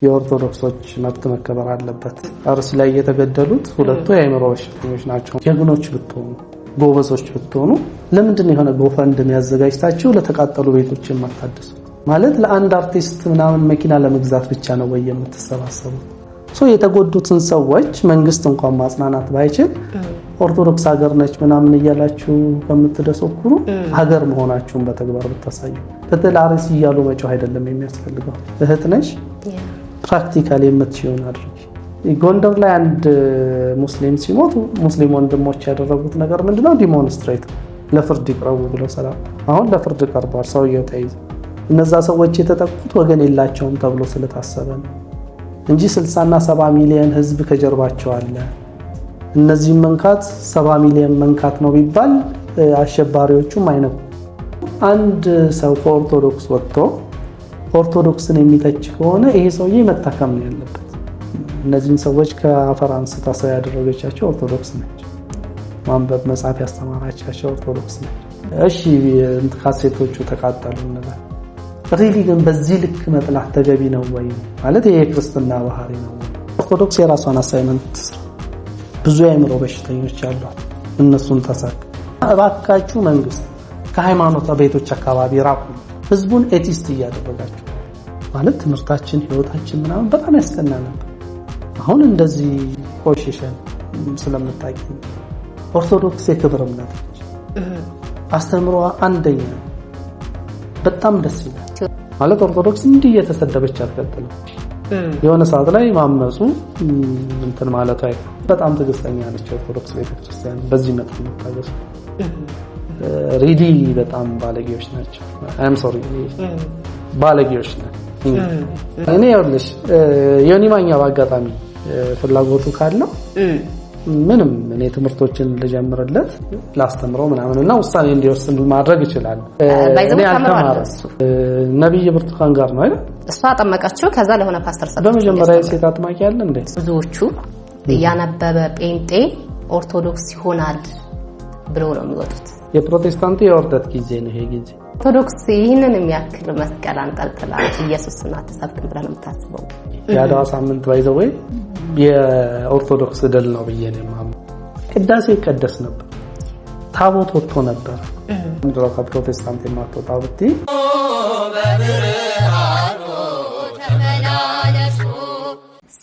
የኦርቶዶክሶች መብት መከበር አለበት። አርሲ ላይ የተገደሉት ሁለቱ የአእምሮ በሽተኞች ናቸው። ጀግኖች ብትሆኑ ጎበዞች ብትሆኑ ለምንድን ነው የሆነ ጎፈንድሚ ያዘጋጅታችሁ ለተቃጠሉ ቤቶች የማታድሱ? ማለት ለአንድ አርቲስት ምናምን መኪና ለመግዛት ብቻ ነው ወይ የምትሰባሰቡት? የተጎዱትን ሰዎች መንግስት እንኳን ማጽናናት ባይችል ኦርቶዶክስ ሀገር ነች ምናምን እያላችሁ ከምትደሰኩሩ ሀገር መሆናችሁን በተግባር ብታሳዩ። በተላሪስ እያሉ መጮህ አይደለም የሚያስፈልገው። እህት ነሽ ፕራክቲካሊ የምትችይውን አድርጊ። ጎንደር ላይ አንድ ሙስሊም ሲሞት ሙስሊም ወንድሞች ያደረጉት ነገር ምንድነው? ዲሞንስትሬት ለፍርድ ይቅረቡ ብለው ሰላም። አሁን ለፍርድ ቀርቧል፣ ሰውየው ተይዞ። እነዛ ሰዎች የተጠቁት ወገን የላቸውም ተብሎ ስለታሰበ ነው እንጂ 60 እና 70 ሚሊዮን ህዝብ ከጀርባቸው አለ። እነዚህ መንካት 70 ሚሊዮን መንካት ነው ቢባል አሸባሪዎቹም አይነው። አንድ ሰው ከኦርቶዶክስ ወጥቶ ኦርቶዶክስን የሚተች ከሆነ ይሄ ሰውዬ መታከም ነው ያለበት። እነዚህን ሰዎች ከአፈር አንስታ ሰው ያደረገቻቸው ኦርቶዶክስ ነች። ማንበብ መጻፍ ያስተማራቻቸው ኦርቶዶክስ ነች። እሺ ካሴቶቹ ተቃጠሉ እንበል። ሪሊ ግን በዚህ ልክ መጥላት ተገቢ ነው ወይ? ማለት ይሄ ክርስትና ባህሪ ነው። ኦርቶዶክስ የራሷን አሳይመንት ብዙ የአእምሮ በሽተኞች አሉ፣ እነሱን ተሳክ። እባካችሁ መንግስት ከሃይማኖት ቤቶች አካባቢ ራቁ። ህዝቡን ኤቲስት እያደረጋችሁ ማለት ትምህርታችን ህይወታችን ምናምን በጣም ያስቀና ነበር። አሁን እንደዚህ ቆሽሸን ስለምታቂ ኦርቶዶክስ የክብር እምነት ነች። አስተምሯ አንደኛ በጣም ደስ ይላል። ማለት ኦርቶዶክስ እንዲህ እየተሰደበች አትቀጥልም። የሆነ ሰዓት ላይ ማመፁ እንትን ማለቱ በጣም ትዕግስተኛ ነች ኦርቶዶክስ ቤተክርስቲያን። በዚህ መጠን መታገሱ ሪዲ በጣም ባለጌዎች ናቸው። አይም ሶሪ ባለጌዎች ናቸው። እኔ ይኸውልሽ ዮኒ ማኛ በአጋጣሚ ፍላጎቱ ካለው ምንም እኔ ትምህርቶችን ልጀምርለት ላስተምረው ምናምንና ውሳኔ እንዲወስን ማድረግ ይችላል። እኔ አልተማረም። ነብይ ብርቱካን ጋር ነው አይደል? እሷ አጠመቀችው። ከዛ ለሆነ ፓስተር ሰጥቶ በመጀመሪያ ሴት አጥማቂ ያለ እንዴ? ብዙዎቹ ያነበበ ጴንጤ ኦርቶዶክስ ይሆናል ብለው ነው የሚወጡት። የፕሮቴስታንት የወርደት ጊዜ ነው ይሄ ጊዜ። ኦርቶዶክስ ይህንን የሚያክል መስቀል አንጠልጥላ ኢየሱስን አትሰብክም ብለን የምታስበው የአድዋ ሳምንት ባይዘው ወይ የኦርቶዶክስ ድል ነው ብዬ ነው የማምነው። ቅዳሴ ይቀደስ ነበር፣ ታቦት ወጥቶ ነበር። ምድሮ ከፕሮቴስታንት የማትወጣው ብቲ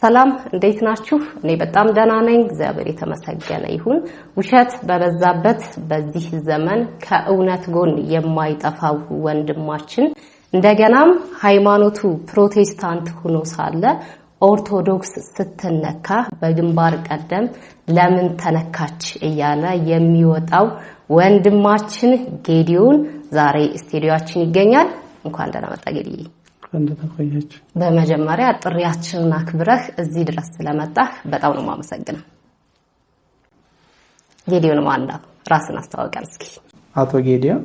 ሰላም እንዴት ናችሁ? እኔ በጣም ደህና ነኝ፣ እግዚአብሔር የተመሰገነ ይሁን። ውሸት በበዛበት በዚህ ዘመን ከእውነት ጎን የማይጠፋው ወንድማችን እንደገናም ሃይማኖቱ ፕሮቴስታንት ሆኖ ሳለ ኦርቶዶክስ ስትነካ በግንባር ቀደም ለምን ተነካች እያለ የሚወጣው ወንድማችን ጌዲዮን ዛሬ ስቱዲዮአችን ይገኛል። እንኳን ደህና መጣ ጌዲዬ። እንደተቆየች በመጀመሪያ ጥሪያችንን አክብረህ እዚህ ድረስ ስለመጣህ በጣም ነው የማመሰግነው። ጌዲዮን ማን ነው? ራስን አስተዋውቀን እስኪ። አቶ ጌዲዮን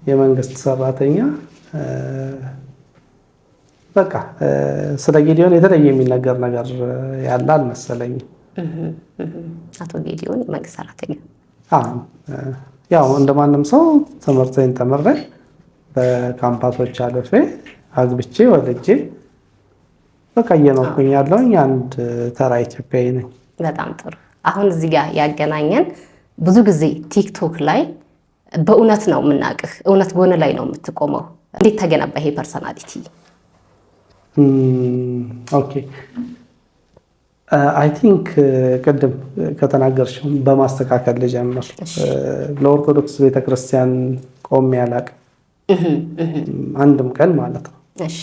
የመንግስት ሰራተኛ። በቃ ስለ ጌዲዮን የተለየ የሚነገር ነገር ያለ አልመሰለኝም። አቶ ጌዲዮን የመንግስት ሰራተኛ። ያው እንደማንም ሰው ትምህርቴን ተምሬ በካምፓሶች አልፌ አግብቼ ወልጄ በቃ እየኖርኩኝ ያለሁኝ አንድ ተራ ኢትዮጵያዊ ነኝ። በጣም ጥሩ። አሁን እዚህ ጋር ያገናኘን ብዙ ጊዜ ቲክቶክ ላይ በእውነት ነው የምናውቅህ፣ እውነት ጎን ላይ ነው የምትቆመው። እንዴት ተገነባ ይሄ ፐርሰናሊቲ? ኦኬ አይ ቲንክ ቅድም ከተናገርሽው በማስተካከል ልጀምር። ለኦርቶዶክስ ቤተክርስቲያን ቆሜ አላውቅም አንድም ቀን ማለት ነው። እሺ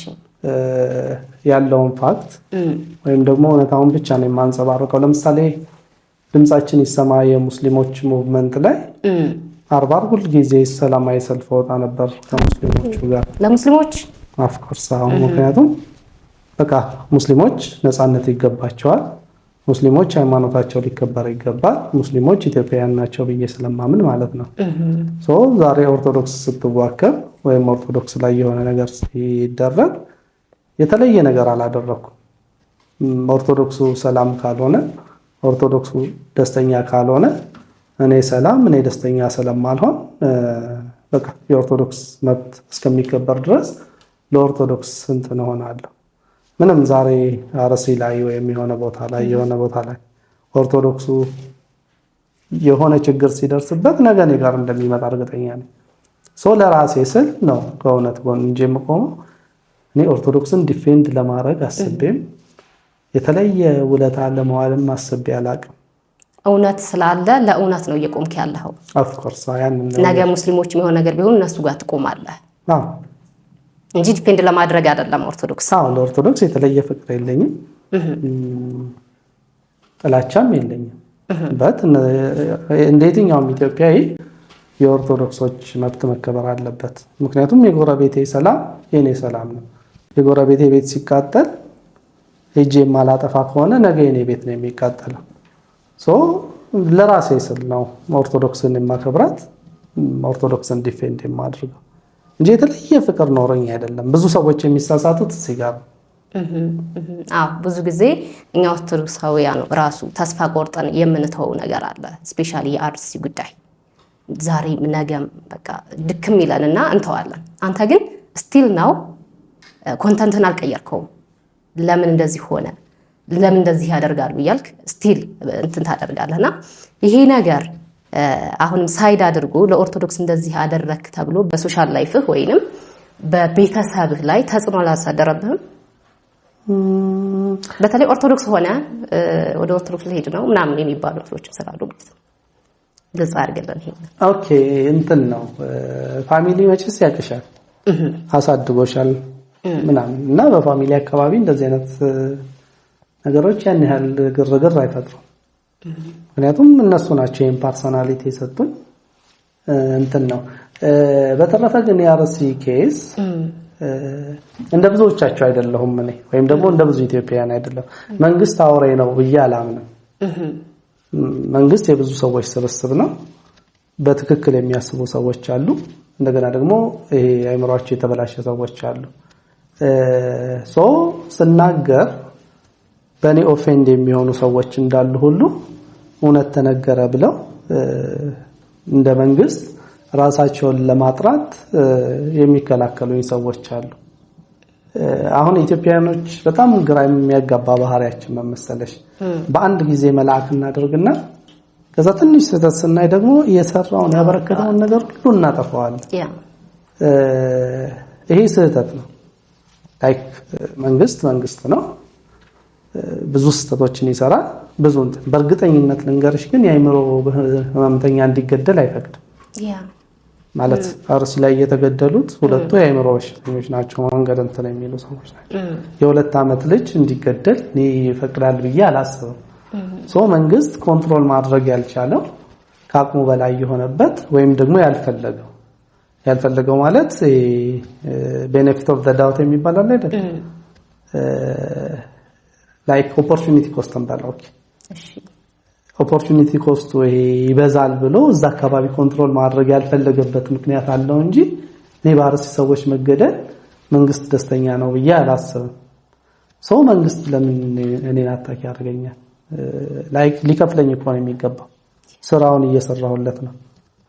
ያለውን ፋክት ወይም ደግሞ እውነታውን ብቻ ነው የማንጸባርቀው። ለምሳሌ ድምጻችን ይሰማ የሙስሊሞች ሙቭመንት ላይ 40 ሁሉ ጊዜ ሰላማዊ ሰልፍ ወጣ ነበር ከሙስሊሞቹ ጋር። ለሙስሊሞች አፍኮርስ ምክንያቱም በቃ ሙስሊሞች ነፃነት ይገባቸዋል፣ ሙስሊሞች ሃይማኖታቸው ሊከበር ይገባል፣ ሙስሊሞች ኢትዮጵያውያን ናቸው ብዬ ስለማምን ማለት ነው። ዛሬ ኦርቶዶክስ ስትዋከብ ወይም ኦርቶዶክስ ላይ የሆነ ነገር ሲደረግ የተለየ ነገር አላደረኩም። ኦርቶዶክሱ ሰላም ካልሆነ፣ ኦርቶዶክሱ ደስተኛ ካልሆነ እኔ ሰላም እኔ ደስተኛ ስለማልሆን በቃ የኦርቶዶክስ መብት እስከሚከበር ድረስ ለኦርቶዶክስ እንትን እሆናለሁ። ምንም ዛሬ አርሲ ላይ ወይም የሆነ ቦታ ላይ ኦርቶዶክሱ የሆነ ችግር ሲደርስበት ነገ እኔ ጋር እንደሚመጣ እርግጠኛ ነኝ። ለራሴ ስል ነው ከእውነት ጎን እንጂ የምቆመው እኔ ኦርቶዶክስን ዲፌንድ ለማድረግ አስቤም የተለየ ውለታ ለመዋልም አስቤ አላቅም። እውነት ስላለ ለእውነት ነው እየቆምክ ያለው። ኦፍ ኮርስ ያንን ነገ ሙስሊሞች የሚሆን ነገር ቢሆን እነሱ ጋር ትቆማለህ እንጂ ዲፌንድ ለማድረግ አይደለም። ኦርቶዶክስ ለኦርቶዶክስ የተለየ ፍቅር የለኝም፣ ጥላቻም የለኝም። በት እንደ የትኛውም ኢትዮጵያዊ የኦርቶዶክሶች መብት መከበር አለበት። ምክንያቱም የጎረቤቴ ሰላም የኔ ሰላም ነው። የጎረቤቴ ቤት ሲቃጠል ሄጄ የማላጠፋ ከሆነ ነገ የኔ ቤት ነው የሚቃጠለው። ለራሴ ስል ነው ኦርቶዶክስን የማከብራት፣ ኦርቶዶክስን ዲፌንድ የማድርገው እንጂ የተለየ ፍቅር ኖረኝ አይደለም። ብዙ ሰዎች የሚሳሳቱት እዚህ ጋር ነው። ብዙ ጊዜ እኛ ኦርቶዶክሳውያን ራሱ ተስፋ ቆርጠን የምንተወው ነገር አለ። ስፔሻሊ የአርሲ ጉዳይ ዛሬም ነገም በቃ ድክም ይለንና እንተዋለን። አንተ ግን ስቲል ነው ኮንተንትን አልቀየርከውም። ለምን እንደዚህ ሆነ፣ ለምን እንደዚህ ያደርጋሉ እያልክ ስቲል እንትን ታደርጋለህና ይሄ ነገር አሁንም ሳይድ አድርጎ ለኦርቶዶክስ እንደዚህ አደረክ ተብሎ በሶሻል ላይፍህ ወይንም በቤተሰብህ ላይ ተጽዕኖ አላሳደረብህም? በተለይ ኦርቶዶክስ ሆነ ወደ ኦርቶዶክስ ልሄድ ነው ምናምን የሚባሉ ሰዎች ስላሉ ማለት ነው። ግልጽ አድርገን ይሄ ኦኬ እንትን ነው ፋሚሊ መቼስ ያቅሻል፣ አሳድጎሻል ምናምን እና በፋሚሊ አካባቢ እንደዚህ አይነት ነገሮች ያን ያህል ግርግር አይፈጥሩም። ምክንያቱም እነሱ ናቸው ይሄን ፐርሰናሊቲ የሰጡኝ እንትን ነው። በተረፈ ግን የአርሲ ኬስ እንደ ብዙዎቻቸው አይደለሁም እኔ ወይም ደግሞ እንደ ብዙ ኢትዮጵያውያን አይደለም። መንግስት አውሬ ነው ብዬ አላምንም። መንግስት የብዙ ሰዎች ስብስብ ነው። በትክክል የሚያስቡ ሰዎች አሉ፣ እንደገና ደግሞ ይሄ አይምሮአቸው የተበላሸ ሰዎች አሉ። ስናገር በእኔ ኦፌንድ የሚሆኑ ሰዎች እንዳሉ ሁሉ እውነት ተነገረ ብለው እንደ መንግስት ራሳቸውን ለማጥራት የሚከላከሉኝ ሰዎች አሉ። አሁን ኢትዮጵያኖች በጣም ግራ የሚያጋባ ባህሪያችን መመሰለሽ በአንድ ጊዜ መልአክ እናደርግና ከዛ ትንሽ ስህተት ስናይ ደግሞ የሰራውን ያበረከተውን ነገር ሁሉ እናጠፋዋለን። ይሄ ስህተት ነው። ላይክ መንግስት ነው፣ ብዙ ስህተቶችን ይሰራል። ብዙ በእርግጠኝነት ልንገርሽ ግን የአይምሮ ህመምተኛ እንዲገደል አይፈቅድም። ማለት አርሲ ላይ የተገደሉት ሁለቱ የአይምሮ በሽተኞች ናቸው። መንገድ እንትን የሚሉ ሰዎች ናቸው። የሁለት ዓመት ልጅ እንዲገደል ይፈቅዳል ብዬ አላስብም። መንግስት ኮንትሮል ማድረግ ያልቻለው ከአቅሙ በላይ የሆነበት ወይም ደግሞ ያልፈለገው ማለት ቤኔፊት ኦፍ ዘ ዳውት የሚባል አለ አይደል? ላይክ ኦፖርቹኒቲ ኮስት እንበለው። ኦፖርቹኒቲ ኮስቱ ይበዛል ብሎ እዛ አካባቢ ኮንትሮል ማድረግ ያልፈለገበት ምክንያት አለው እንጂ በአርሲ ሰዎች መገደል መንግስት ደስተኛ ነው ብዬ አላስብም። መንግስት ለምን እኔን አታኪ ያደርገኛል? ላይክ ሊከፍለኝ እኮ ነው የሚገባው። ስራውን እየሰራሁለት ነው።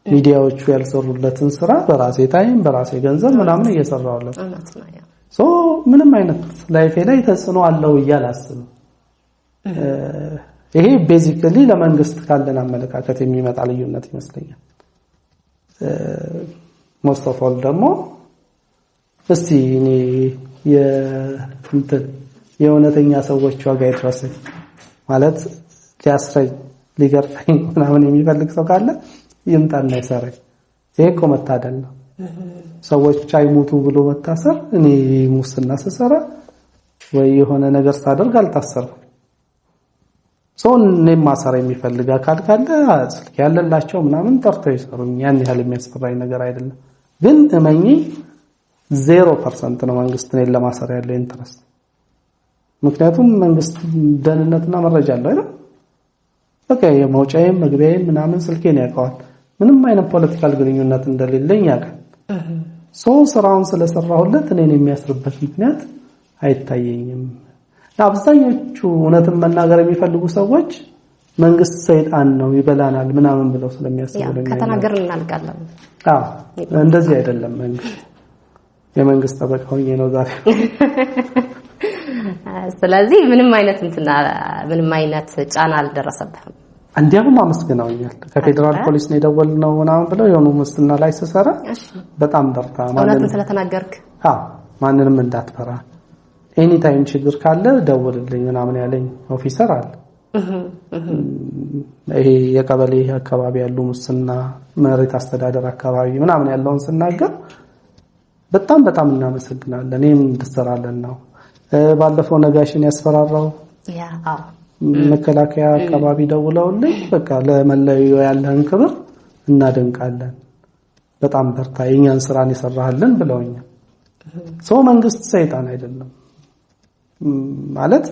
ሚዲያዎቹ ያልሰሩለትን ስራ በራሴ ታይም በራሴ ገንዘብ ምናምን እየሰራሁለት ነው። ምንም አይነት ላይፌ ላይ ተጽዕኖ አለው ብዬ አላስብም። ይሄ ቤዚካሊ ለመንግስት ካለን አመለካከት የሚመጣ ልዩነት ይመስለኛል። ሞስት ኦፍ ኦል ደግሞ እስቲ እኔ የእውነተኛ ሰዎች ዋጋ ይድረሰኝ ማለት ሊያስረኝ ሊገርፈኝ ምናምን የሚፈልግ ሰው ካለ ይምጣና ይሰረኝ። ይሄ እኮ መታደል ነው። ሰዎች አይሞቱ ብሎ መታሰር፣ እኔ ሙስና ስሰራ ወይ የሆነ ነገር ሳደርግ አልታሰርኩም። እኔም ማሰር የሚፈልግ አካል ካለ ስልክ ያለላቸው ምናምን ጠርተው ይሰሩኝ። ያን ያህል የሚያስፈራኝ ነገር አይደለም። ግን እመኚ 0% ነው መንግስት እኔን ለማሰር ያለው ኢንተረስት። ምክንያቱም መንግስት ደህንነትና መረጃ አለው አይደል? በቃ የመውጫዬም መግቢያዬም ምናምን ስልኬን ያውቀዋል። ምንም አይነት ፖለቲካል ግንኙነት እንደሌለኝ ያውቃል። ስራውን ስለሰራሁለት እኔን የሚያስርበት ምክንያት አይታየኝም። አብዛኞቹ እውነትን መናገር የሚፈልጉ ሰዎች መንግስት ሰይጣን ነው ይበላናል ምናምን ብለው ስለሚያስቡ ነው። ከተናገርን እናልቃለን። እንደዚህ አይደለም። መንግስት የመንግስት ጠበቃ ሆኜ ነው ዛሬ ስለዚህ ምንም አይነት ጫና አልደረሰብህም? እንዲያውም አመስግነውኛል። ከፌደራል ፖሊስ ነው የደወልነው ምናምን ብለው የሆኑ ሙስና ላይ ስሰራ በጣም በርታ እውነትን ስለተናገርክ ማንንም እንዳትፈራ ኤኒ ታይም ችግር ካለ ደውልልኝ ምናምን ያለኝ ኦፊሰር አለ። ይሄ የቀበሌ አካባቢ ያሉ ሙስና መሬት አስተዳደር አካባቢ ምናምን ያለውን ስናገር በጣም እናመሰግናለን እኔም እንድሰራለን ነው። ባለፈው ነጋሽን ያስፈራራው መከላከያ አካባቢ ደውለውልኝ በቃ ለመለዩ ያለህን ክብር እናደንቃለን በጣም በርታ የኛን ስራን ይሰራሃልን ብለውኛል። ሰው መንግስት ሰይጣን አይደለም ማለት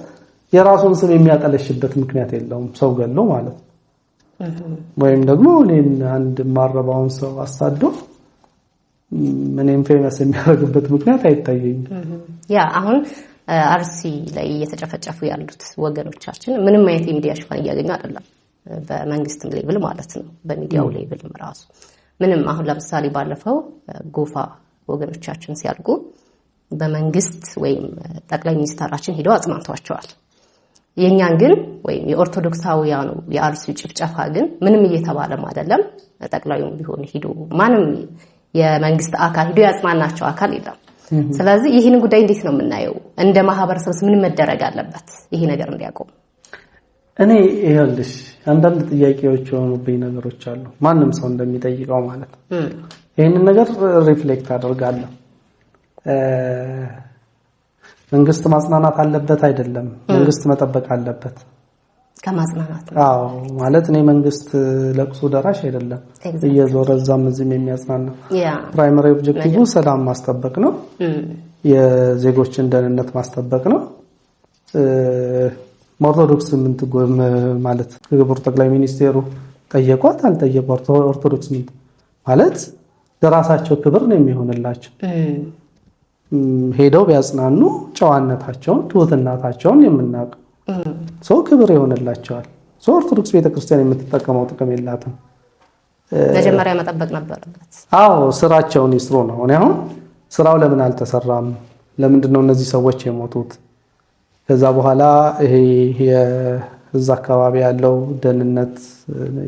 የራሱን ስም የሚያጠለሽበት ምክንያት የለውም ሰው ገሎ ማለት ወይም ደግሞ እኔን አንድ ማረባውን ሰው አሳዶ ምንም ፌመስ የሚያደርግበት ምክንያት አይታየኝም። አሁን አርሲ ላይ እየተጨፈጨፉ ያሉት ወገኖቻችን ምንም አይነት የሚዲያ ሽፋን እያገኙ አይደለም፣ በመንግስትም ሌቭል ማለት ነው፣ በሚዲያው ሌቭልም ራሱ ምንም። አሁን ለምሳሌ ባለፈው ጎፋ ወገኖቻችን ሲያልቁ በመንግስት ወይም ጠቅላይ ሚኒስትራችን ሄደው አጽናንቷቸዋል። የኛን ግን ወይም የኦርቶዶክሳውያኑ የአርሲ ጭፍጨፋ ግን ምንም እየተባለም አይደለም። ጠቅላዩም ቢሆን ሄዶ ማንም የመንግስት አካል ሄዶ ያጽናናቸው አካል የለም። ስለዚህ ይሄን ጉዳይ እንዴት ነው የምናየው? እንደ ማህበረሰብስ ምን መደረግ አለበት ይሄ ነገር እንዲያቆም? እኔ ይኸውልሽ አንዳንድ ጥያቄዎች የሆኑብኝ ነገሮች አሉ፣ ማንም ሰው እንደሚጠይቀው ማለት ነው። ይሄንን ነገር ሪፍሌክት አደርጋለሁ። መንግስት ማጽናናት አለበት አይደለም፣ መንግስት መጠበቅ አለበት ከማጽናናት። አዎ ማለት እኔ መንግስት ለቅሶ ደራሽ አይደለም እየዞረ እዛም እዚህም የሚያጽናና ፕራይመሪ ኦብጀክቲቭ ሰላም ማስጠበቅ ነው፣ የዜጎችን ደህንነት ማስጠበቅ ነው። ኦርቶዶክስ ምን ትጎም ማለት ክቡር ጠቅላይ ሚኒስቴሩ ጠየቋት አልጠየቋት ኦርቶዶክስ ምን ማለት ለራሳቸው ክብር ነው የሚሆንላቸው። ሄደው ቢያጽናኑ ጨዋነታቸውን ትውትናታቸውን የምናውቅ ሰው ክብር ይሆንላቸዋል። ኦርቶዶክስ ቤተክርስቲያን የምትጠቀመው ጥቅም የላትም። መጀመሪያ መጠበቅ ነበረበት። አዎ ስራቸውን ይስሩ ነው። እኔ አሁን ስራው ለምን አልተሰራም? ለምንድነው እነዚህ ሰዎች የሞቱት? ከዛ በኋላ ይሄ የዛ አካባቢ ያለው ደህንነት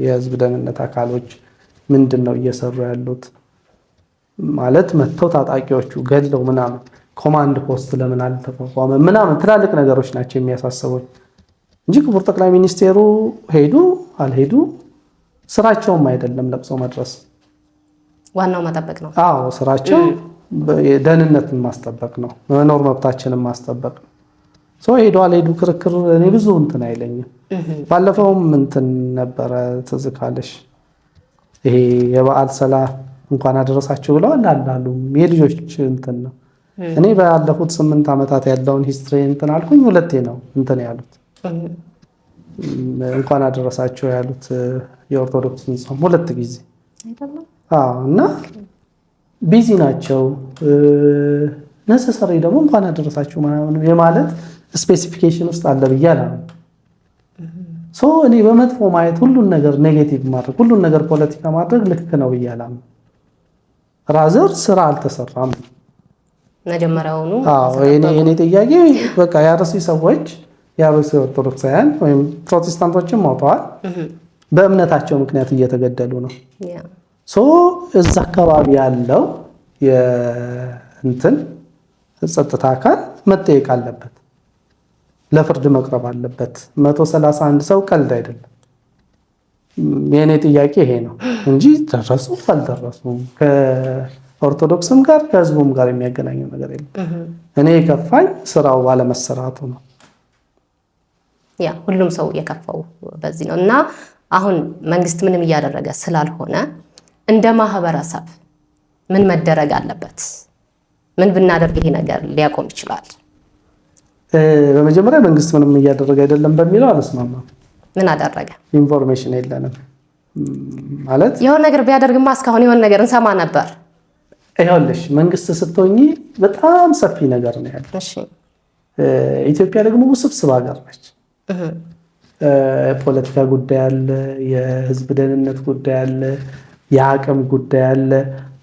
የህዝብ ደህንነት አካሎች ምንድነው እየሰሩ ያሉት? ማለት መተው ታጣቂዎቹ ገለው ምናምን ኮማንድ ፖስት ለምን አልተቋቋመ ምናምን ትላልቅ ነገሮች ናቸው የሚያሳስቡኝ እንጂ ክቡር ጠቅላይ ሚኒስቴሩ ሄዱ አልሄዱ ስራቸውም አይደለም ለቅሶ መድረስ። ዋናው መጠበቅ ነው። አዎ ስራቸው ደህንነትን ማስጠበቅ ነው፣ መኖር መብታችንን ማስጠበቅ ነው። ሄዱ አልሄዱ ክርክር እኔ ብዙ እንትን አይለኝም። ባለፈውም እንትን ነበረ ትዝ ካለሽ ይሄ የበዓል ሰላም እንኳን አደረሳችሁ ብለዋል አላሉ የልጆች እንትን ነው። እኔ ባለፉት 8 ዓመታት ያለውን ሂስትሪ እንትን አልኩኝ፣ ሁለቴ ነው እንትን ያሉት እንኳን አደረሳችሁ ያሉት የኦርቶዶክስን ጾም ሁለት ጊዜ አይደለም። እና ቢዚ ናቸው። ነሰሰሪ ደግሞ እንኳን አደረሳችሁ ማለት የማለት ስፔሲፊኬሽን ውስጥ አለ ብያለሁ። እኔ በመጥፎ ማየት ሁሉን ነገር ኔጌቲቭ ማድረግ ሁሉን ነገር ፖለቲካ ማድረግ ልክ ነው ብያለሁ። ራዘር ስራ አልተሰራም መጀመሪያውኑ። የኔ ጥያቄ በቃ የአርሲ ሰዎች የአርሲ ኦርቶዶክሳውያን ወይም ፕሮቴስታንቶችም ሞተዋል፣ በእምነታቸው ምክንያት እየተገደሉ ነው። እዛ አካባቢ ያለው የእንትን ጸጥታ አካል መጠየቅ አለበት፣ ለፍርድ መቅረብ አለበት። 131 ሰው ቀልድ አይደለም። የኔ ጥያቄ ይሄ ነው እንጂ ደረሱ አልደረሱ ከኦርቶዶክስም ጋር ከህዝቡም ጋር የሚያገናኘው ነገር የለም። እኔ የከፋኝ ስራው ባለመሰራቱ ነው። ሁሉም ሰው የከፋው በዚህ ነው። እና አሁን መንግስት ምንም እያደረገ ስላልሆነ እንደ ማህበረሰብ ምን መደረግ አለበት? ምን ብናደርግ ይሄ ነገር ሊያቆም ይችላል? በመጀመሪያ መንግስት ምንም እያደረገ አይደለም በሚለው አልስማማም። ምን አደረገ? ኢንፎርሜሽን የለንም ማለት የሆነ ነገር ቢያደርግማ እስካሁን የሆነ ነገር እንሰማ ነበር። ይኸውልሽ መንግስት ስትሆኚ በጣም ሰፊ ነገር ነው ያለው። እሺ ኢትዮጵያ ደግሞ ውስብስብ ሀገር ነች። ፖለቲካ ጉዳይ አለ፣ የህዝብ ደህንነት ጉዳይ አለ፣ የአቅም ጉዳይ አለ።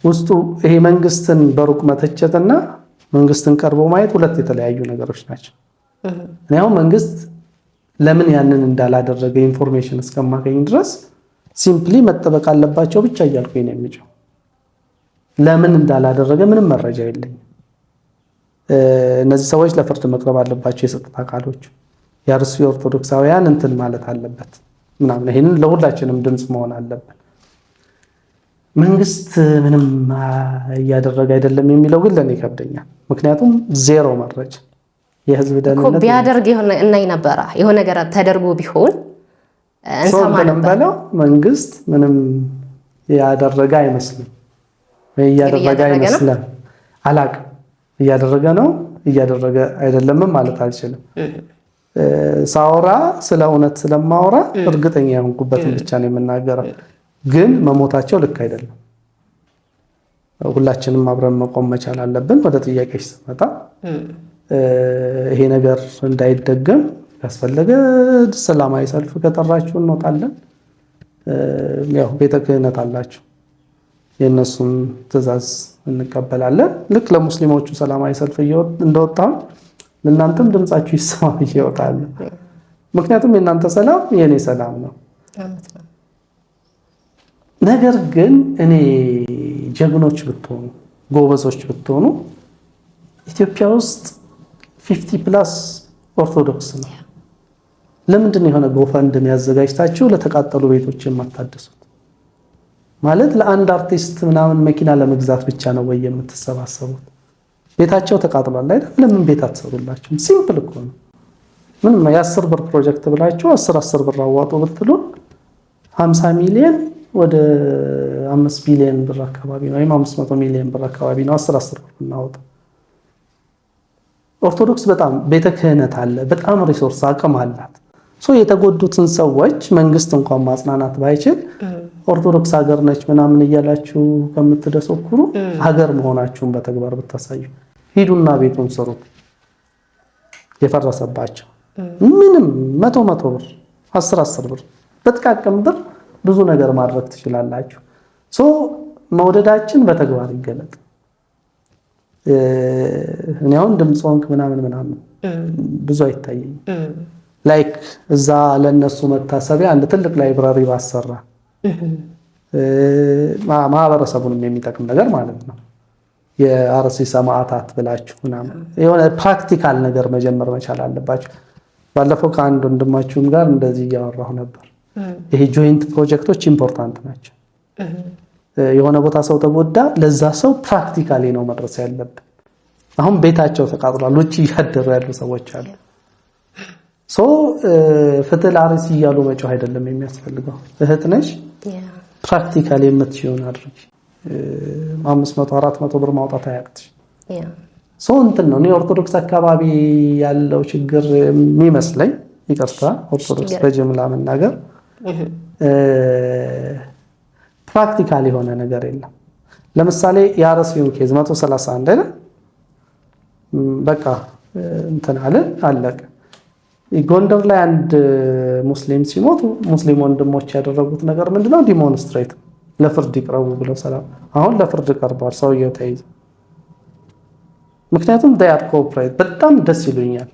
ውስጡ ይሄ መንግስትን በሩቅ መተቸትና መንግስትን ቀርቦ ማየት ሁለት የተለያዩ ነገሮች ናቸው። ያው መንግስት ለምን ያንን እንዳላደረገ ኢንፎርሜሽን እስከማገኝ ድረስ ሲምፕሊ መጠበቅ አለባቸው ብቻ እያልኩኝ ነው የሚጨው። ለምን እንዳላደረገ ምንም መረጃ የለኝም። እነዚህ ሰዎች ለፍርድ መቅረብ አለባቸው። የጸጥታ አካሎች የአርሲ ኦርቶዶክሳውያን እንትን ማለት አለበት ምናምን ይሄንን ለሁላችንም ድምጽ መሆን አለበት። መንግስት ምንም እያደረገ አይደለም የሚለው ግን ለኔ ይከብደኛል። ምክንያቱም ዜሮ መረጃ የህዝብ ደህንነት ቢያደርግ እና ይነበራ የሆነ ነገር ተደርጎ ቢሆን እንሰማ ነበር። መንግስት ምንም ያደረገ አይመስልም። እያደረገ አይመስልም። አላቅም እያደረገ ነው እያደረገ አይደለም ማለት አልችልም። ሳወራ ስለ እውነት ስለማወራ እርግጠኛ የሆንኩበትን ብቻ ነው የምናገረው። ግን መሞታቸው ልክ አይደለም። ሁላችንም አብረን መቆም መቻል አለብን። ወደ ጥያቄሽ ስመጣ ይሄ ነገር እንዳይደገም ያስፈልገ ሰላማዊ ሰልፍ ከጠራችሁ እንወጣለን። ያው ቤተ ክህነት አላችሁ፣ የነሱን ትዕዛዝ እንቀበላለን። ልክ ለሙስሊሞቹ ሰላማዊ ሰልፍ እንደወጣው ለእናንተም ድምጻችሁ ይሰማ ይወጣል። ምክንያቱም የእናንተ ሰላም የኔ ሰላም ነው። ነገር ግን እኔ ጀግኖች ብትሆኑ ጎበዞች ብትሆኑ ኢትዮጵያ ውስጥ 50+ ኦርቶዶክስ ነው። ለምንድን ነው የሆነ ጎፈንድ የሚያዘጋጅታችሁ ለተቃጠሉ ቤቶች የማታደሱት? ማለት ለአንድ አርቲስት ምናምን መኪና ለመግዛት ብቻ ነው ወይ የምትሰባሰቡት? ቤታቸው ተቃጥሏል አይደል? ለምን ቤት አትሰሩላችሁም? ሲምፕል እኮ ነው። ምንም የ10 ብር ፕሮጀክት ብላችሁ 10 ብር አዋጡ ብትሉ 50 ሚሊዮን ወደ 5 ቢሊዮን ብር አካባቢ ነው፣ ወይም 500 ሚሊዮን ብር አካባቢ ነው 10 ብር እናወጣ። ኦርቶዶክስ በጣም ቤተ ክህነት አለ፣ በጣም ሪሶርስ አቅም አላት። የተጎዱትን ሰዎች መንግስት እንኳን ማጽናናት ባይችል ኦርቶዶክስ ሀገር ነች ምናምን እያላችሁ ከምትደሰኩሩ ሀገር መሆናችሁን በተግባር ብታሳዩ። ሂዱና ቤቱን ስሩት። የፈረሰባቸው ምንም 100 ብር 10 ብር በጥቃቅም ብር ብዙ ነገር ማድረግ ትችላላችሁ። መውደዳችን በተግባር ይገለጥ። እኔ አሁን ድምጽ ወንክ ምናምን ብዙ አይታየኝም። ላይክ እዛ ለነሱ መታሰቢያ አንድ ትልቅ ላይብራሪ ባሰራ ማህበረሰቡንም የሚጠቅም ነገር ማለት ነው። የአርሲ ሰማዕታት ብላችሁ ምናምን የሆነ ፕራክቲካል ነገር መጀመር መቻል አለባችሁ። ባለፈው ከአንድ ወንድማችሁም ጋር እንደዚህ እያወራሁ ነበር። ይሄ ጆይንት ፕሮጀክቶች ኢምፖርታንት ናቸው። የሆነ ቦታ ሰው ተጎዳ፣ ለዛ ሰው ፕራክቲካሊ ነው መድረስ ያለብን። አሁን ቤታቸው ተቃጥሏል፣ ውጪ ያደሩ ያሉ ሰዎች አሉ። ፍትህ ለአርሲ እያሉ መጮህ አይደለም የሚያስፈልገው። እህት ነሽ፣ ፕራክቲካሊ የምትችይውን አድርጊ። 500-400 ብር ማውጣት አያቅትሽ። እንትን ነው። እኔ ኦርቶዶክስ አካባቢ ያለው ችግር የሚመስለኝ፣ ይቅርታ ኦርቶዶክስ በጅምላ መናገር፣ ፕራክቲካል የሆነ ነገር የለም። ለምሳሌ የአርሲውን ኬዝ 131 አይደል? በቃ እንትን አለቀ። ጎንደር ላይ አንድ ሙስሊም ሲሞት ሙስሊም ወንድሞች ያደረጉት ነገር ምንድነው? ዲሞንስትሬት ለፍርድ ይቅረቡ ብለው ሰላም። አሁን ለፍርድ ቀርቧል፣ ሰውየው ተይዞ። ምክንያቱም ዳያት ኮኦፕሬት በጣም ደስ ይሉኛል፣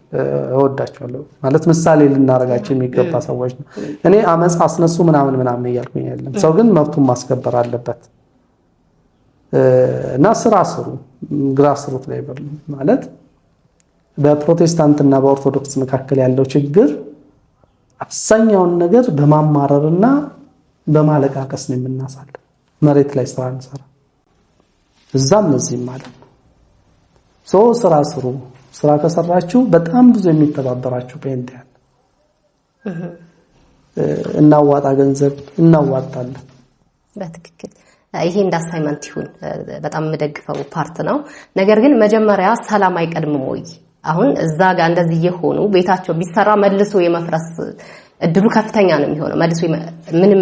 እወዳቸዋለሁ። ማለት ምሳሌ ልናረጋቸው የሚገባ ሰዎች ነው። እኔ አመጽ አስነሱ ምናምን እያልኩኝ አይደለም። ሰው ግን መብቱን ማስከበር አለበት እና ስራ ስሩ። ግራስሩት ላይ ማለት በፕሮቴስታንትና በኦርቶዶክስ መካከል ያለው ችግር አብዛኛውን ነገር በማማረርና በማለቃቀስ ነው የምናሳልፈው። መሬት ላይ ስራ እንሰራ እዛም እዚህም ማለት ነው። ስራ ስሩ። ስራ ከሰራችሁ በጣም ብዙ የሚተባበራችሁ ፔንት ያለ እናዋጣ፣ ገንዘብ እናዋጣለን። በትክክል ይሄ እንደ አሳይመንት ይሁን በጣም የምደግፈው ፓርት ነው። ነገር ግን መጀመሪያ ሰላም አይቀድምም ወይ? አሁን እዛ ጋር እንደዚህ የሆኑ ቤታቸው ቢሰራ መልሶ የመፍረስ እድሉ ከፍተኛ ነው የሚሆነው። መልሶ ምንም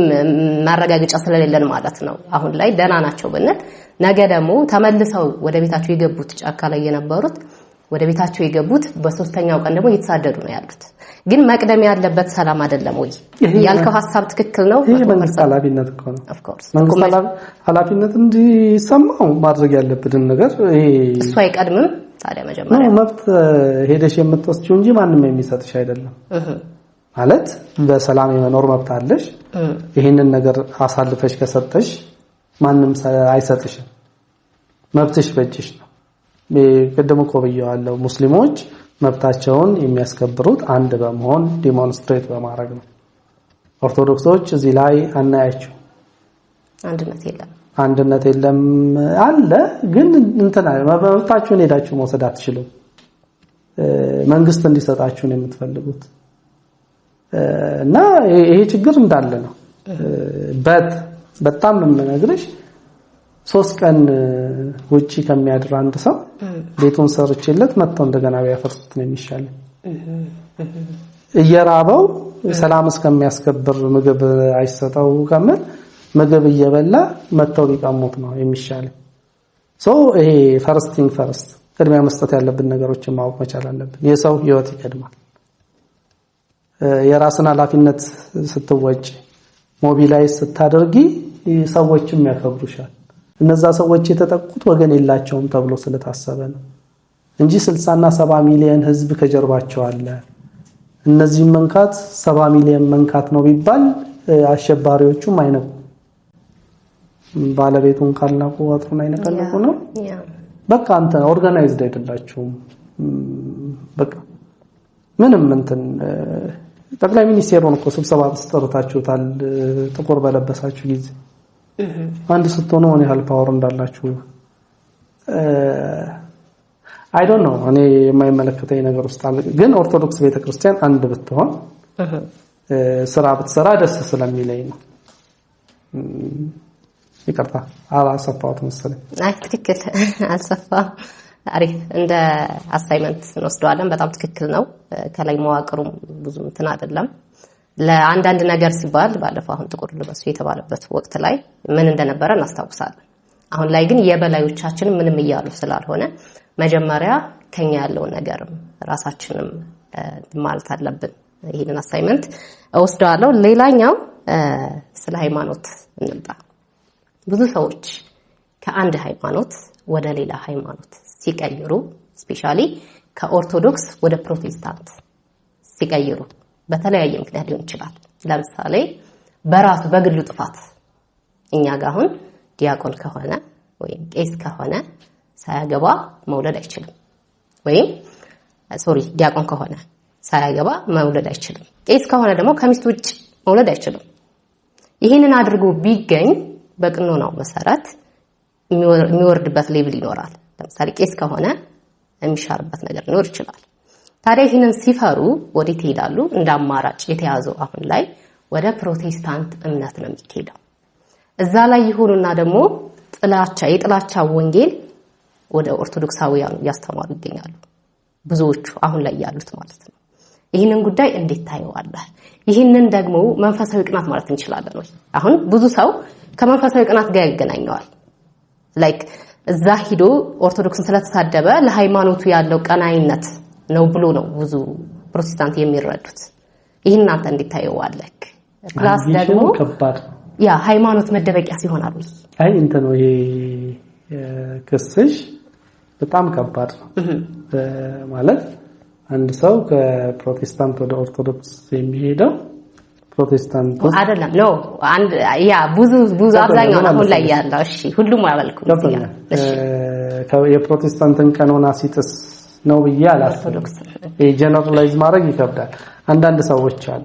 ማረጋገጫ ስለሌለን ማለት ነው። አሁን ላይ ደህና ናቸው ብንል ነገ ደግሞ ተመልሰው ወደ ቤታቸው የገቡት ጫካ ላይ የነበሩት ወደ ቤታቸው የገቡት በሶስተኛው ቀን ደግሞ እየተሳደዱ ነው ያሉት። ግን መቅደም ያለበት ሰላም አይደለም ወይ? ያልከው ሐሳብ ትክክል ነው። ይሄ መንግስት ኃላፊነት እኮ ነው። ኦፍ ኮርስ መንግስት ኃላፊነት እንዲሰማው ማድረግ ያለበትን ነገር ይሄ እሱ አይቀድምም። ታዲያ መጀመሪያ መብት ሄደሽ የምትወስጂው እንጂ ማንም የሚሰጥሽ አይደለም ማለት በሰላም የመኖር መብት አለሽ ይሄንን ነገር አሳልፈሽ ከሰጠሽ ማንም አይሰጥሽም መብትሽ በእጅሽ ነው ቀደም እኮ ብየዋለሁ ሙስሊሞች መብታቸውን የሚያስከብሩት አንድ በመሆን ዲሞንስትሬት በማድረግ ነው ኦርቶዶክሶች እዚህ ላይ አናያቸው አንድነት የለም አለ ግን እንትና መብታችሁን ሄዳችሁ መውሰድ አትችሉም መንግስት እንዲሰጣችሁ ነው የምትፈልጉት እና ይሄ ችግር እንዳለ ነው በጣም የምነግርሽ 3 ቀን ውጪ ከሚያድር አንድ ሰው ቤቱን ሰርችለት መጥቶ እንደገና ቢያፈርሱት ነው የሚሻለው እየራበው ሰላም እስከሚያስከብር ምግብ አይሰጠው ከመል ምግብ እየበላ መጥተው ቢቀሙት ነው የሚሻለው ይሄ ፈርስት ቅድሚያ መስጠት ያለብን ነገሮችን ማወቅ መቻል አለብን የሰው ህይወት ይቀድማል የራስን ኃላፊነት ስትወጪ ሞቢላይዝ ስታደርጊ ሰዎችም ያከብሩሻል እነዛ ሰዎች የተጠቁት ወገን የላቸውም ተብሎ ስለታሰበ ነው እንጂ 60 እና 70 ሚሊዮን ህዝብ ከጀርባቸው አለ እነዚህ መንካት 70 ሚሊዮን መንካት ነው ቢባል አሸባሪዎቹም አይነቁ ባለቤቱን ካልናቁ ወጥሩን አይነቀልቁ ነው በቃ አንተ ኦርጋናይዝድ አይደላችሁም በቃ ምንም እንትን ጠቅላይ ሚኒስቴሩን እኮ ስብሰባ ተጠርታችሁታል ጥቁር በለበሳችሁ ጊዜ አንድ ስትሆኑ ምን ያህል ፓወር እንዳላችሁ አይ ዶንት ኖ እኔ የማይመለከተኝ ነገር ውስጥ አለ ግን ኦርቶዶክስ ቤተክርስቲያን አንድ ብትሆን ስራ ብትሰራ ደስ ስለሚለኝ ነው ይቅርታ አላሰፋሁት መሰለኝ አይ ትክክል አልሰፋ አሪፍ እንደ አሳይመንት እንወስደዋለን በጣም ትክክል ነው ከላይ መዋቅሩም ብዙ እንትን አይደለም ለአንዳንድ ነገር ሲባል ባለፈው አሁን ጥቁር ልበሱ የተባለበት ወቅት ላይ ምን እንደነበረ እናስታውሳለን አሁን ላይ ግን የበላዮቻችን ምንም እያሉ ስላልሆነ መጀመሪያ ከኛ ያለው ነገርም ራሳችንም ማለት አለብን ይሄንን አሳይመንት ወስደዋለሁ ሌላኛው ስለ ሃይማኖት እንልጣ ብዙ ሰዎች ከአንድ ሃይማኖት ወደ ሌላ ሃይማኖት ሲቀይሩ ስፔሻሊ ከኦርቶዶክስ ወደ ፕሮቴስታንት ሲቀይሩ በተለያየ ምክንያት ሊሆን ይችላል ለምሳሌ በራሱ በግሉ ጥፋት እኛ ጋር አሁን ዲያቆን ከሆነ ወይም ቄስ ከሆነ ሳያገባ መውለድ አይችልም ወይም ዲያቆን ከሆነ ሳያገባ መውለድ አይችልም ቄስ ከሆነ ደግሞ ከሚስት ውጭ መውለድ አይችልም ይሄንን አድርጎ ቢገኝ በቅኖናው መሰረት የሚወርድበት ሌቭል ይኖራል ለምሳሌ ቄስ ከሆነ የሚሻርበት ነገር ሊኖር ይችላል ታዲያ ይሄንን ሲፈሩ ወዴት ይሄዳሉ እንደ አማራጭ የተያዘው አሁን ላይ ወደ ፕሮቴስታንት እምነት ነው የሚሄደው እዛ ላይ ይሁንና ደግሞ የጥላቻ ወንጌል ወደ ኦርቶዶክሳውያን ያስተማሩ ይገኛሉ ብዙዎቹ አሁን ላይ ያሉት ማለት ነው ይሄንን ጉዳይ እንዴት ታየዋለህ ይሄንን ደግሞ መንፈሳዊ ቅናት ማለት እንችላለን ወይ አሁን ብዙ ሰው ከመንፈሳዊ ቅናት ጋር ያገናኘዋል ላይክ እዛ ሂዶ ኦርቶዶክስን ስለተሳደበ ለሃይማኖቱ ያለው ቀናይነት ነው ብሎ ነው ብዙ ፕሮቴስታንት የሚረዱት ይሄን አንተ እንዴት ታየዋለህ ፕላስ ደግሞ ከባድ ያ ሃይማኖት መደበቂያ ሲሆናል ወይ አይ እንትን ነው ይሄ ክስሽ በጣም ከባድ ነው ማለት አንድ ሰው ከፕሮቴስታንት ወደ ኦርቶዶክስ የሚሄደው ፕሮቴስታንት አይደለም ነው አንድ ያ ብዙ አብዛኛው አሁን ላይ ያለው እሺ ሁሉም ያበልኩት እሺ የፕሮቴስታንትን ቀኖና ሲጥስ ነው በያላ ኦርቶዶክስ ጀነራላይዝ ማድረግ ይከብዳል አንዳንድ ሰዎች አሉ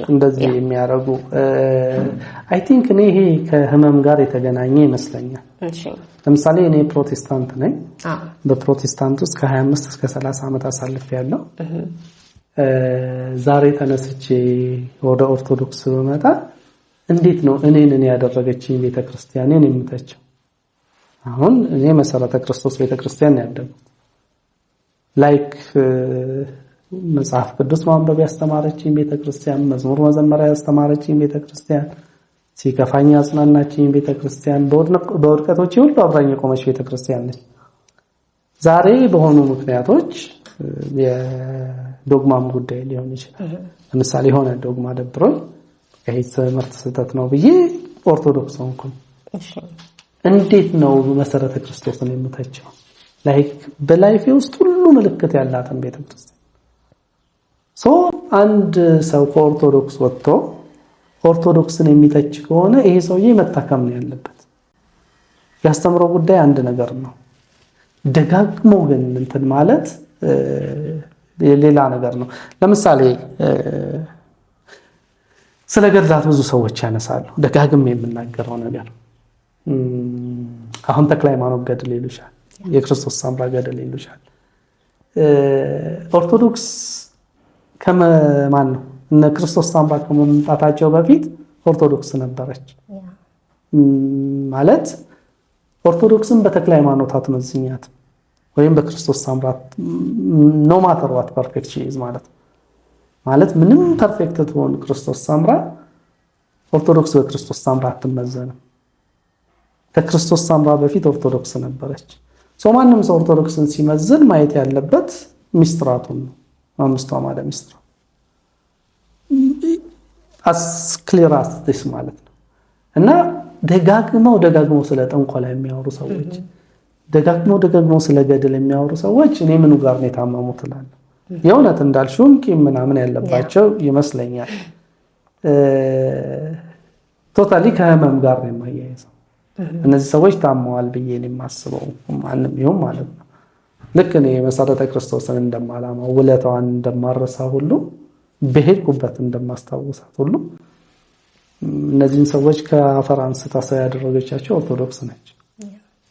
ነው እንደዚህ የሚያረጉ አይ ቲንክ እኔ ይሄ ከህመም ጋር የተገናኘ ይመስለኛል እሺ ለምሳሌ እኔ ፕሮቴስታንት ነኝ በፕሮቴስታንት ውስጥ ከ25 እስከ 30 ዓመት አሳልፌያለሁ ዛሬ ተነስቼ ወደ ኦርቶዶክስ በመጣ እንዴት ነው እኔን ያደረገችኝ ቤተክርስቲያንን የምተቸው አሁን እኔ መሰረተ ክርስቶስ ቤተክርስቲያን ያደረኩት ላይክ መጽሐፍ ቅዱስ ማንበብ ያስተማረችኝ ቤተክርስቲያን መዝሙር መዘመር ያስተማረችኝ ቤተክርስቲያን ሲከፋኝ አጽናናችኝ ቤተክርስቲያን በወድቀቶች ሁሉ አብራኝ የቆመች ቤተክርስቲያን ነች ዛሬ በሆኑ ምክንያቶች የዶግማም ጉዳይ ሊሆን ይችላል ለምሳሌ ሆነ ዶግማ ደብሮኝ ከሄት ምርት ስህተት ነው ብዬ ኦርቶዶክስ ሆንኩኝ እንዴት ነው መሰረተ ክርስቶስን የምተቸው ላይክ በላይፌ ውስጥ ሁሉ ምልክት ያላትን ቤተክርስቲያን አንድ ሰው ከኦርቶዶክስ ወጥቶ ኦርቶዶክስን የሚተች ከሆነ ይሄ ሰውዬ መታከም ነው ያለበት። ያስተምረው ጉዳይ አንድ ነገር ነው። ደጋግሞ ግን እንትን ማለት ሌላ ነገር ነው። ለምሳሌ ስለ ገድላት ብዙ ሰዎች ያነሳሉ። ደጋግም የምናገረው ነገር አሁን ተክለ ሃይማኖት ገድል ይሉሻል፣ የክርስቶስ ሰምራ ገድል ይሉሻል። ኦርቶዶክስ ከማን ነው እነ ክርስቶስ ሰምራ ከመምጣታቸው በፊት ኦርቶዶክስ ነበረች ማለት ኦርቶዶክስን በተክለ ሃይማኖት አትመዝኛት ወይም በክርስቶስ ሰምራ ኖ ማተር ዋት ፐርፌክት ሺ ኢዝ ማለት ምንም ፐርፌክት ትሆን ክርስቶስ ሰምራ ኦርቶዶክስ በክርስቶስ ሰምራ አትመዘንም። ከክርስቶስ ሰምራ በፊት ኦርቶዶክስ ነበረች። ማንም ሰው ኦርቶዶክስን ሲመዝን ማየት ያለበት ሚስጥራቱን ነው። አምስቱ አዕማደ ሚስጥራት as clear as this ማለት ነው። እና ደጋግመው ስለ ጥንቆላ የሚያወሩ ሰዎች ደጋግመው ስለ ገድል የሚያወሩ ሰዎች እኔ ምኑ ጋር ነው የታመሙት እላለሁ። የእውነት እንዳልሽውም ቂም ምናምን ያለባቸው ይመስለኛል። ቶታሊ ከህመም ጋር ነው የማያይዘው። እነዚህ ሰዎች ታመዋል ብዬ ነው የማስበው ማንም ይሁን ማለት ነው። ልክ እኔ መሰረተ ክርስቶስን እንደማላማው ውለታዋን እንደማረሳ ሁሉ በሄድኩበት እንደማስታውሳት ሁሉ እነዚህን ሰዎች ከአፈር አንስታ ሰው ያደረገቻቸው ኦርቶዶክስ ነች።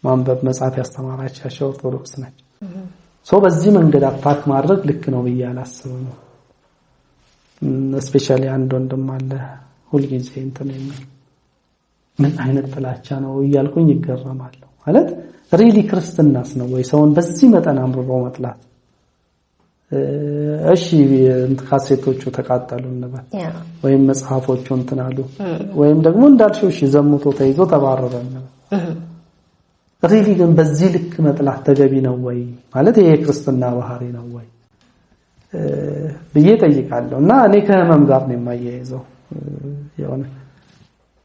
ማንበብ መጻፍ ያስተማራቻቸው ኦርቶዶክስ ነች። በዚህ መንገድ አታክ ማድረግ ልክ ነው ብዬ አላስብም። ስፔሻሊ አንድ ወንድም አለ ሁልጊዜ እንትን የሚል ምን አይነት ጥላቻ ነው እያልኩኝ ይገረማለሁ። ማለት ሪሊ ክርስትናስ ነው ወይ ሰውን በዚህ መጠን አምርሮ መጥላት? እሺ ካሴቶቹ ተቃጠሉ እንበል ወይም መጽሐፎቹ እንትን አሉ ወይም ደግሞ እንዳልሽው እሺ ዘሙቶ ተይዞ ተባረረ እንበል። ሪሊ ግን በዚህ ልክ መጥላት ተገቢ ነው ወይ? ማለት ይሄ ክርስትና ባህሪ ነው ወይ ብዬ ጠይቃለሁ። እና እኔ ከህመም ጋር ነው የማያይዘው የሆነ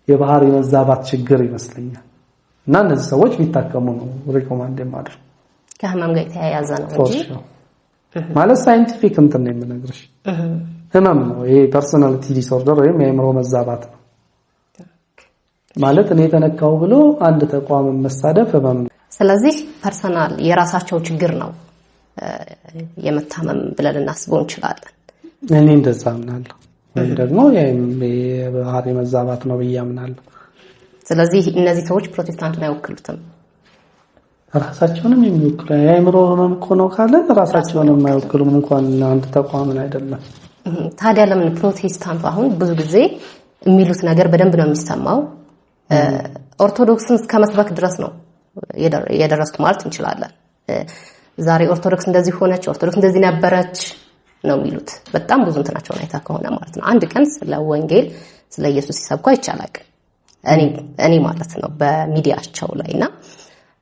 የባህሪ መዛባት ችግር ይመስለኛል። እና እነዚህ ሰዎች ቢታከሙ ነው ሪኮማንድ የማደርገው። ከህመም ጋር የተያያዘ ነው እንጂ ማለት ሳይንቲፊክ እንትን ነው የምነግርሽ። ህመም ነው ይሄ ፐርሶናሊቲ ዲስኦርደር ወይም የአእምሮ መዛባት ነው ማለት እኔ ተነካው ብሎ አንድ ተቋም መሳደፍ ህመም ነው። ስለዚህ ፐርሰናል የራሳቸው ችግር ነው የመታመም ብለን እናስበው እንችላለን። እኔ እንደዛ አምናለሁ። ወይ ደግሞ የባህሪ መዛባት ነው ብዬ አምናለሁ። ስለዚህ እነዚህ ሰዎች ፕሮቴስታንቱን አይወክሉትም። ራሳቸውንም የሚወክሉ የአእምሮ ህመም እኮ ነው ካለ ራሳቸውንም አይወክሉም እንኳን አንድ ተቋምን አይደለም። ታዲያ ለምን ፕሮቴስታንቱ አሁን ብዙ ጊዜ የሚሉት ነገር በደንብ ነው የሚሰማው ኦርቶዶክስን እስከመስበክ ድረስ ነው የደረሱት ማለት እንችላለን። ዛሬ ኦርቶዶክስ እንደዚህ ሆነች፣ ኦርቶዶክስ እንደዚህ ነበረች ነው የሚሉት። በጣም ብዙ እንትናቸውን አይታ ከሆነ ማለት ነው። አንድ ቀን ስለ ወንጌል ስለ ኢየሱስ ሲሰብኩ አይቻላቅ እኔ ማለት ነው በሚዲያቸው ላይና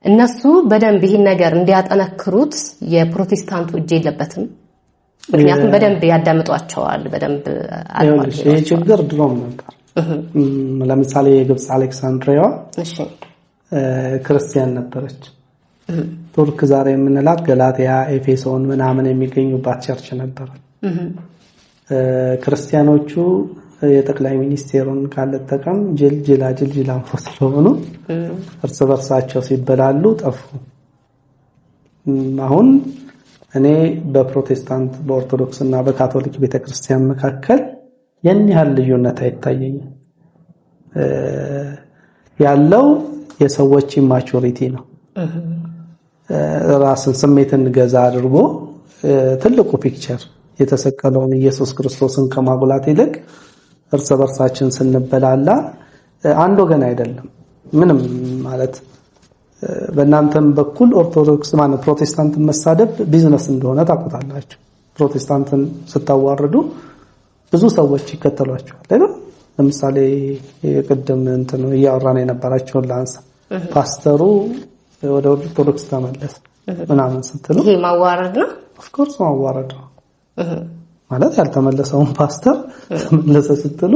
እነሱ በደንብ ይሄን ነገር እንዲያጠነክሩት የፕሮቴስታንቱ እጅ የለበትም። ምክንያቱም በደንብ ያዳምጧቸዋል፣ በደንብ አልማለሽ። ይሄ ችግር ድሮም ነበር። ለምሳሌ የግብጽ አሌክሳንድሪያ ክርስቲያን ነበረች። ቱርክ ዛሬ የምንላት ገላትያ፣ ኤፌሶን ምናምን የሚገኙባት ቸርች ነበር። ክርስቲያኖቹ የጠቅላይ ሚኒስቴሩን ካለተቀም ጅላጅል አንፎት ስለሆኑ እርስ በርሳቸው ሲበላሉ ጠፉ። አሁን እኔ በፕሮቴስታንት በኦርቶዶክስና በካቶሊክ ቤተክርስቲያን መካከል ያን ያህል ልዩነት አይታየኝም። ያለው የሰዎች ኢማቹሪቲ ነው። ራስን ስሜትን ገዛ አድርጎ ትልቁ ፒክቸር የተሰቀለውን ኢየሱስ ክርስቶስን ከማጉላት ይልቅ እርስ በርሳችን ስንበላላ አንድ ወገን አይደለም ምንም ማለት በእናንተም በኩል ኦርቶዶክስ ማለት ፕሮቴስታንትን መሳደብ ቢዝነስ እንደሆነ ታውቁታላችሁ። ፕሮቴስታንትን ስታዋርዱ ብዙ ሰዎች ይከተሏቸዋል አይደል? ለምሳሌ የቀደም እንትን ያወራን የነበራቸውን ላንሳ። ፓስተሩ ወደ ኦርቶዶክስ ተመለሰ ምናምን ስትሉ ይሄ ማዋረድ ነው። ኦፍ ኮርስ ማዋረድ ነው ማለት ያልተመለሰውን ፓስተር ተመለሰ ስትሉ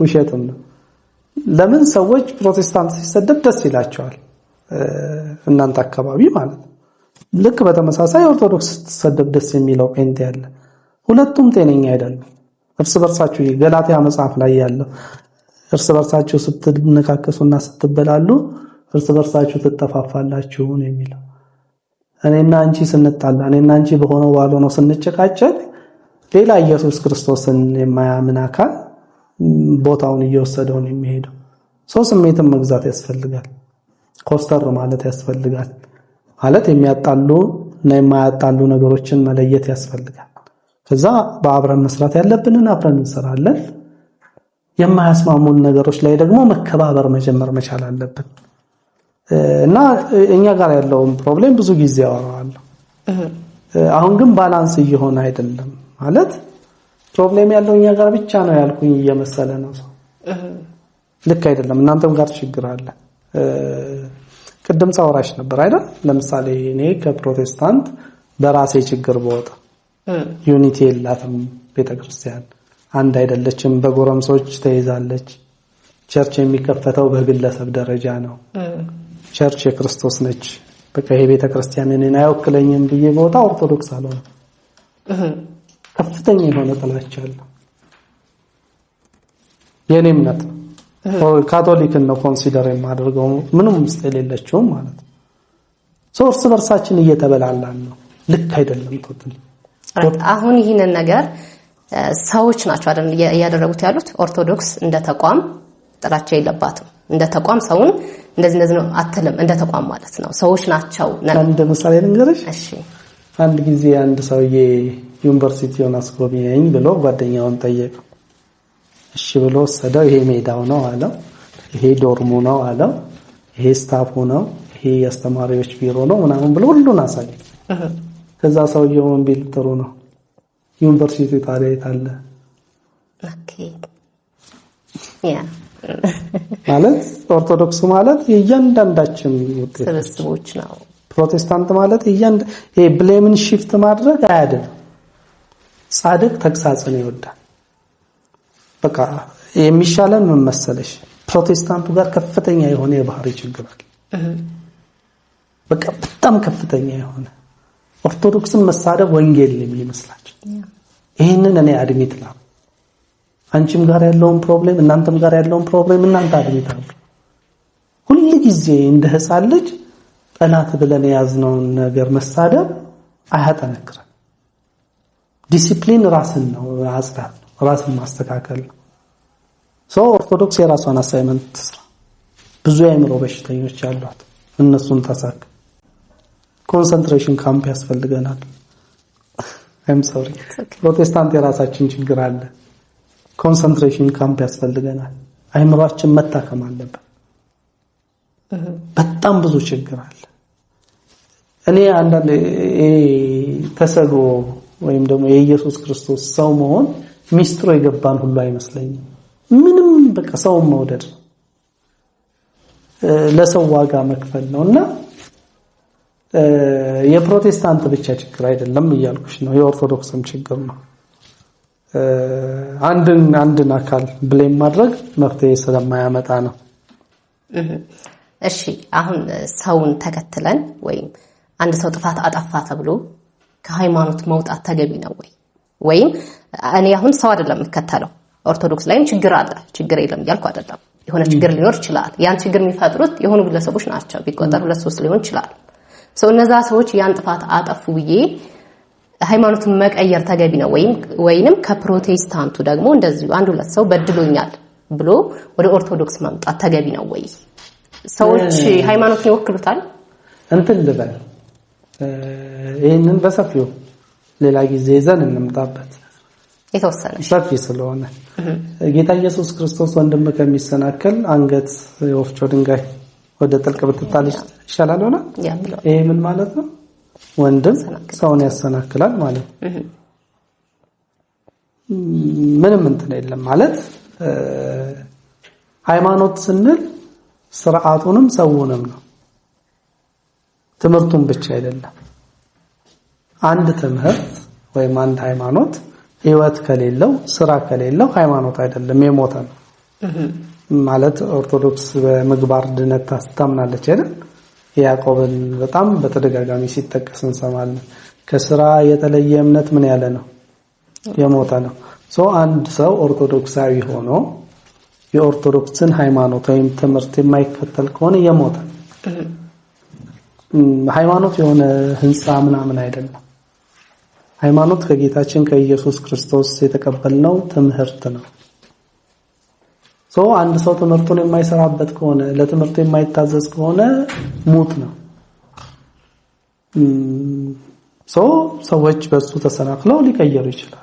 ውሸትም ነው። ለምን ሰዎች ፕሮቴስታንት ሲሰደብ ደስ ይላቸዋል? እናንተ አካባቢ ማለት ነው። ልክ በተመሳሳይ ኦርቶዶክስ ስትሰደብ ደስ የሚለው ጴንጤ ያለ ሁለቱም ጤነኛ አይደሉም። እርስ በርሳችሁ ገላትያ መጽሐፍ ላይ ያለው እርስ በርሳችሁ ስትነካከሱና ስትበላሉ እርስ በርሳችሁ ትጠፋፋላችሁ ነው የሚለው። እኔና አንቺ ስንጣላ እኔና አንቺ በሆነው ባልሆነው ስንጨቃጨቅ ሌላ ኢየሱስ ክርስቶስን የማያምን አካል ቦታውን እየወሰደው ነው የሚሄደው። ስሜትን መግዛት ያስፈልጋል። ኮስተር ማለት ያስፈልጋል። ማለት የሚያጣሉ እና የማያጣሉ ነገሮችን መለየት ያስፈልጋል። ከዛ በአብረን መስራት ያለብንን አብረን እንሰራለን። የማያስማሙን ነገሮች ላይ ደግሞ መከባበር መጀመር መቻል አለብን። እና እኛ ጋር ያለውን ፕሮብሌም ብዙ ጊዜ አወራዋለሁ። አሁን ግን ባላንስ እየሆነ አይደለም። ማለት ፕሮብሌም ያለው እኛ ጋር ብቻ ነው ያልኩኝ እየመሰለ ነው ሰው። ልክ አይደለም። እናንተም ጋር ችግር አለ። ቅድም ሳወራሽ ነበር አይደል? ለምሳሌ እኔ ከፕሮቴስታንት በራሴ ችግር በወጣ ዩኒቲ የላትም ቤተክርስቲያን፣ አንድ አይደለችም፣ በጎረምሶች ተይዛለች። ቸርች የሚከፈተው በግለሰብ ደረጃ ነው። ቸርች የክርስቶስ ነች። በቃ ይሄ ቤተክርስቲያን እኔን አይወክለኝም ብዬ በወጣ ኦርቶዶክስ አልሆነ። ከፍተኛ የሆነ ጥላቻ አለ። የኔ እምነት ካቶሊክን ነው ኮንሲደር የማደርገው፣ ምንም ውስጥ የሌለችውም ማለት ነው። እርስ በርሳችን እየተበላላን ነው። ልክ አይደለም ቶታሊ። አሁን ይህንን ነገር ሰዎች ናቸው አይደል እያደረጉት ያሉት። ኦርቶዶክስ እንደ ተቋም ጥላቻ የለባትም። እንደ ተቋም ሰውን እንደዚህ ነው አትልም። እንደ ተቋም ማለት ነው ሰዎች ናቸው። አንድ ምሳሌ ልንገርሽ። እሺ፣ አንድ ጊዜ አንድ ሰውዬ ዩኒቨርሲቲውን አስጎብኘኝ ብሎ ጓደኛውን ጠየቀው። እሺ ብሎ ወሰደው። ይሄ ሜዳው ነው አለው፣ ይሄ ዶርሙ ነው አለው፣ ይሄ ስታፉ ነው፣ ይሄ የአስተማሪዎች ቢሮ ነው ምናምን ብሎ ሁሉን አሳየ። ከዛ ሰውየው ምን ቢል ጥሩ ነው ዩኒቨርሲቲው ታዲያ የት አለ? ኦኬ ያ ማለት ኦርቶዶክስ ማለት የእያንዳንዳችን ውጤት ስብስቦች ነው። ፕሮቴስታንት ማለት ይሄ ብሌምን ሺፍት ማድረግ አያድንም። ጻድቅ ተግሳጽን ይወዳል። በቃ የሚሻለን ምን መሰለሽ፣ ፕሮቴስታንቱ ጋር ከፍተኛ የሆነ የባህሪ ችግር አለ። በቃ በጣም ከፍተኛ የሆነ ኦርቶዶክስን መሳደብ ወንጌል የሚመስላቸው። ይሄንን እኔ አድሚት ነው። አንቺም ጋር ያለውን ፕሮብሌም እናንተም ጋር ያለውን ፕሮብሌም እናንተ አድሚት አሉ። ሁሉ ጊዜ እንደ ሕፃን ልጅ ጠላት ብለን የያዝነውን ነገር መሳደብ አያጠነክረን። ዲሲፕሊን ራስን ነው አጽዳት ነው፣ ራስን ማስተካከል ነው። ኦርቶዶክስ የራሷን አሳይመንት ትስራ። ብዙ የአእምሮ በሽተኞች ያሏት እነሱን ታሳክ። ኮንሰንትሬሽን ካምፕ ያስፈልገናል። ፕሮቴስታንት የራሳችን ችግር አለ። ኮንሰንትሬሽን ካምፕ ያስፈልገናል። አእምሮአችን መታከም አለበት። በጣም ብዙ ችግር አለ። እኔ አንዳንድ ተሰግሮ ወይም ደግሞ የኢየሱስ ክርስቶስ ሰው መሆን ሚስጥሩ የገባን ሁሉ አይመስለኝም። ምንም በቃ ሰውን መውደድ ነው፣ ለሰው ዋጋ መክፈል ነውና የፕሮቴስታንት ብቻ ችግር አይደለም እያልኩሽ ነው፣ የኦርቶዶክስም ችግር ነው። አንድን አካል ብሌም ማድረግ መፍትሄ ስለማያመጣ ነው። እሺ፣ አሁን ሰውን ተከትለን ወይም አንድ ሰው ጥፋት አጠፋ ተብሎ ከሃይማኖት መውጣት ተገቢ ነው ወይ? ወይም እኔ አሁን ሰው አይደለም የምከተለው፣ ኦርቶዶክስ ላይም ችግር አለ፣ ችግር የለም እያልኩ አይደለም። የሆነ ችግር ሊኖር ይችላል። ያን ችግር የሚፈጥሩት የሆኑ ግለሰቦች ናቸው። ቢቆጠር 2-3 ሊሆን ይችላል። እነዛ ሰዎች ያን ጥፋት አጠፉ ብዬ ሃይማኖትን መቀየር ተገቢ ነው ወይንም ከፕሮቴስታንቱ ደግሞ እንደዚሁ 1-2 ሰው በድሎኛል ብሎ ወደ ኦርቶዶክስ መምጣት ተገቢ ነው ወይ? ሰዎች ሃይማኖትን ይወክሉታል? እንትን ልበል፣ ይሄንን በሰፊው ሌላ ጊዜ ይዘን እንምጣበት፣ የተወሰነ ሰፊ ስለሆነ። ጌታ ኢየሱስ ክርስቶስ ወንድም ከሚሰናከል አንገት የወፍጮ ድንጋይ ወደ ጥልቅ ብትጣል ይሻላል ሆነ። ይሄ ምን ማለት ነው? ወንድም ሰውን ያሰናክላል ማለት ነው። ምንም እንትን የለም ማለት ሃይማኖት ስንል ስርዓቱንም ሰውንም ነው፣ ትምህርቱን ብቻ አይደለም። አንድ ትምህርት ወይም አንድ ሃይማኖት ህይወት ከሌለው ስራ ከሌለው ሃይማኖት አይደለም፣ የሞተ ነው ማለት። ኦርቶዶክስ በምግባር ድነት ታምናለች አይደል? ያዕቆብን በጣም በተደጋጋሚ ሲጠቀስ እንሰማለን። ከስራ የተለየ እምነት ምን ያለ ነው? የሞተ ነው። አንድ ሰው ኦርቶዶክሳዊ ሆኖ የኦርቶዶክስን ሃይማኖት ወይም ትምህርት የማይከተል ከሆነ የሞተ ሃይማኖት የሆነ ህንጻ ምናምን አይደለም። ሃይማኖት ከጌታችን ከኢየሱስ ክርስቶስ የተቀበልነው ትምህርት ነው። አንድ ሰው ትምህርቱን የማይሰራበት ከሆነ ለትምህርቱ የማይታዘዝ ከሆነ ሙት ነው። ሰዎች በሱ ተሰናክለው ሊቀየሩ ይችላሉ።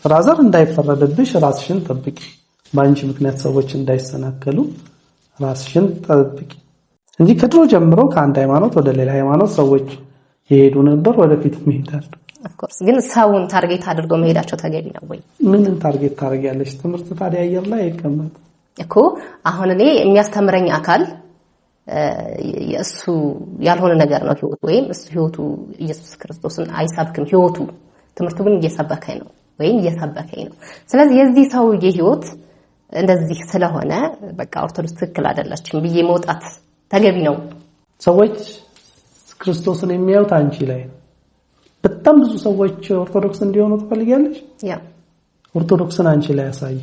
ራዘር እንዳይፈረድብሽ ራስሽን ጠብቂ። በአንቺ ምክንያት ሰዎች እንዳይሰናከሉ ራስሽን ጠብቂ እንጂ ከድሮ ጀምሮ ከአንድ ሃይማኖት ወደ ሌላ ሃይማኖት ሰዎች ይሄዱ ነበር፣ ወደፊት ይሄዳሉ። ኦፍኮርስ ግን ሰውን ታርጌት አድርገው መሄዳቸው ተገቢ ነው ወይ? ምንን ታርጌት ታደርጊያለሽ? ትምህርት ታዲያ አየር ላይ አይቀመጥ እኮ። አሁን እኔ የሚያስተምረኝ አካል የእሱ ያልሆነ ነገር ነው ህይወቱ፣ ወይም እሱ ህይወቱ ኢየሱስ ክርስቶስን አይሰብክም። ህይወቱ ትምህርቱ ግን እየሰበከኝ ነው ወይም እየሰበከኝ ነው። ስለዚህ የዚህ ሰው የህይወት እንደዚህ ስለሆነ በቃ ኦርቶዶክስ ትክክል አይደለችም ብዬ መውጣት ተገቢ ነው። ሰዎች ክርስቶስን የሚያዩት አንቺ ላይ ነው። በጣም ብዙ ሰዎች ኦርቶዶክስ እንዲሆኑ ትፈልጊያለሽ? ኦርቶዶክስን አንቺ ላይ ያሳይ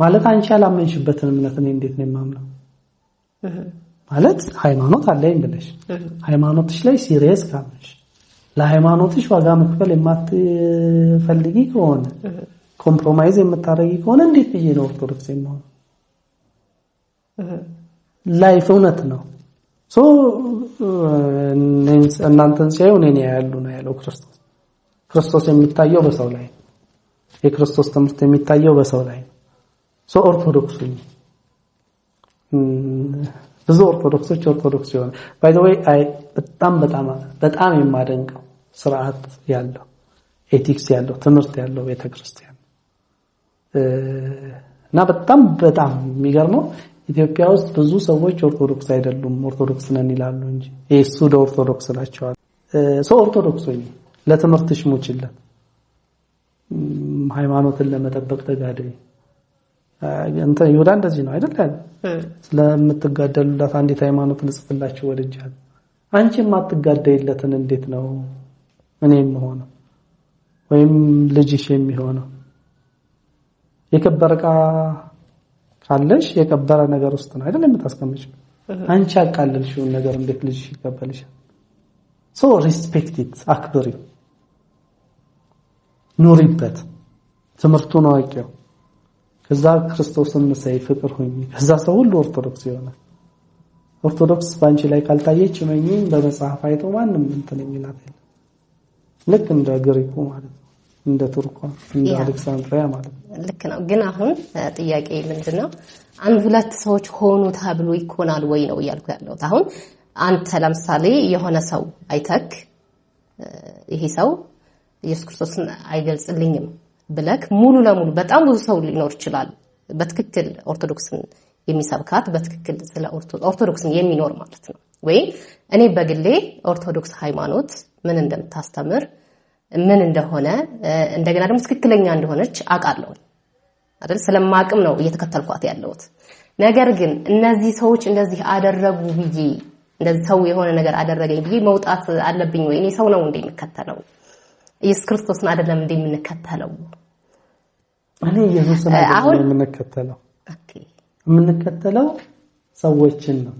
ማለት አንቺ ያላመንሽበትን እምነት እኔ እንዴት ነው የማምነው ማለት ሃይማኖት አለኝ ብለሽ ሃይማኖትሽ ላይ ሲሪየስ ካለሽ ለሃይማኖትሽ ዋጋ መክፈል የማትፈልጊ ከሆነ ኮምፕሮማይዝ የምታደርጊ ከሆነ እንዴት ብዬ ነው ኦርቶዶክስ የምሆነው? ላይፍ እውነት ነው። እናንተን ሲያዩ እኔን ያያሉ ነው ያለው ክርስቶስ። ክርስቶስ የሚታየው በሰው ላይ ነው። የክርስቶስ ትምህርት የሚታየው በሰው ላይ ነው። ኦርቶዶክስ ብዙ ኦርቶዶክሶች ኦርቶዶክስ ይሆነ ባይ ዘ ዌይ በጣም የማደንቀው ስርዓት ያለው ኤቲክስ ያለው ትምህርት ያለው ቤተክርስቲያን እና በጣም የሚገርመው ኢትዮጵያ ውስጥ ብዙ ሰዎች ኦርቶዶክስ አይደሉም፣ ኦርቶዶክስ ነን ይላሉ እንጂ እሱ ኦርቶዶክስ ናቸዋል። ኦርቶዶክስ ወይ ለትምህርትሽ ሙችለት፣ ሃይማኖትን ለመጠበቅ ተጋደይ። ይሁዳ እንደዚህ ነው አይደል? ስለምትጋደሉላት አንዲት ሃይማኖት ልጽፍላችሁ ወድጃለሁ። አንቺ የማትጋደይለትን እንዴት ነው እኔ የምሆነው ወይም ልጅሽ የሚሆነው? የከበረ ዕቃ ካለሽ የከበረ ነገር ውስጥ ነው አይደል የምታስቀምጪው? አንቺ ያቃለልሽውን ነገር እንዴት ልጅሽ ይቀበልሻል? ሪስፔክት ኢት፣ አክብሪው፣ ኑሪበት፣ ትምህርቱን አውቂው። ከዛ ክርስቶስን መሳይ ፍቅር ሆኚ፣ ከዛ ሰው ሁሉ ኦርቶዶክስ ይሆናል። ኦርቶዶክስ ባንቺ ላይ ካልታየች መኝኝ በመጽሐፍ አይቶ ማንም እንትን የሚላት የለም። ልክ እንደ ግሪኩ ማለት ነው፣ እንደ ቱርኳ፣ እንደ አሌክሳንድሪያ ማለት ነው። ልክ ነው። ግን አሁን ጥያቄ ምንድነው? አንድ ሁለት ሰዎች ሆኑ ተብሎ ይኮናል ወይ ነው እያልኩ ያለሁት። አሁን አንተ ለምሳሌ የሆነ ሰው አይተክ ይሄ ሰው ኢየሱስ ክርስቶስን አይገልጽልኝም ብለክ ሙሉ ለሙሉ በጣም ብዙ ሰው ሊኖር ይችላል በትክክል ኦርቶዶክስን የሚሰብካት በትክክል ስለ ኦርቶዶክስን የሚኖር ማለት ነው። ወይ እኔ በግሌ ኦርቶዶክስ ሃይማኖት ምን እንደምታስተምር ምን እንደሆነ እንደገና ደግሞ ትክክለኛ እንደሆነች አውቃለሁ አይደል? ስለማቅም ነው እየተከተልኳት ያለሁት። ነገር ግን እነዚህ ሰዎች እንደዚህ አደረጉ ብዬ እንደዚህ ሰው የሆነ ነገር አደረገኝ ብዬ መውጣት አለብኝ ወይ? እኔ ሰው ነው እንደምከተለው ኢየሱስ ክርስቶስን አይደለም እንደምንከተለው? እኔ ኢየሱስን አይደለም የምንከተለው። የምንከተለው ሰዎችን ነው።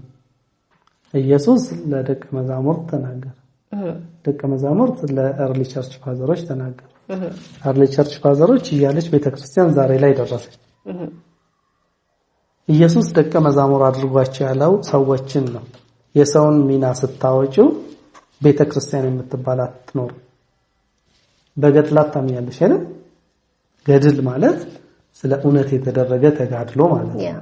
ኢየሱስ ለደቀ መዛሙርት ተናገረ። ደቀ መዛሙርት ለኤርሊ ቸርች ፋዘሮች ተናገሩ። ኤርሊ ቸርች ፋዘሮች እያለች ቤተክርስቲያን ዛሬ ላይ ደረሰች። ኢየሱስ ደቀ መዛሙር አድርጓቸው ያለው ሰዎችን ነው። የሰውን ሚና ስታወጪው ቤተክርስቲያን የምትባል አትኖር። በገድላት ታምኛለሽ አይደል? ገድል ማለት ስለ እውነት የተደረገ ተጋድሎ ማለት ነው።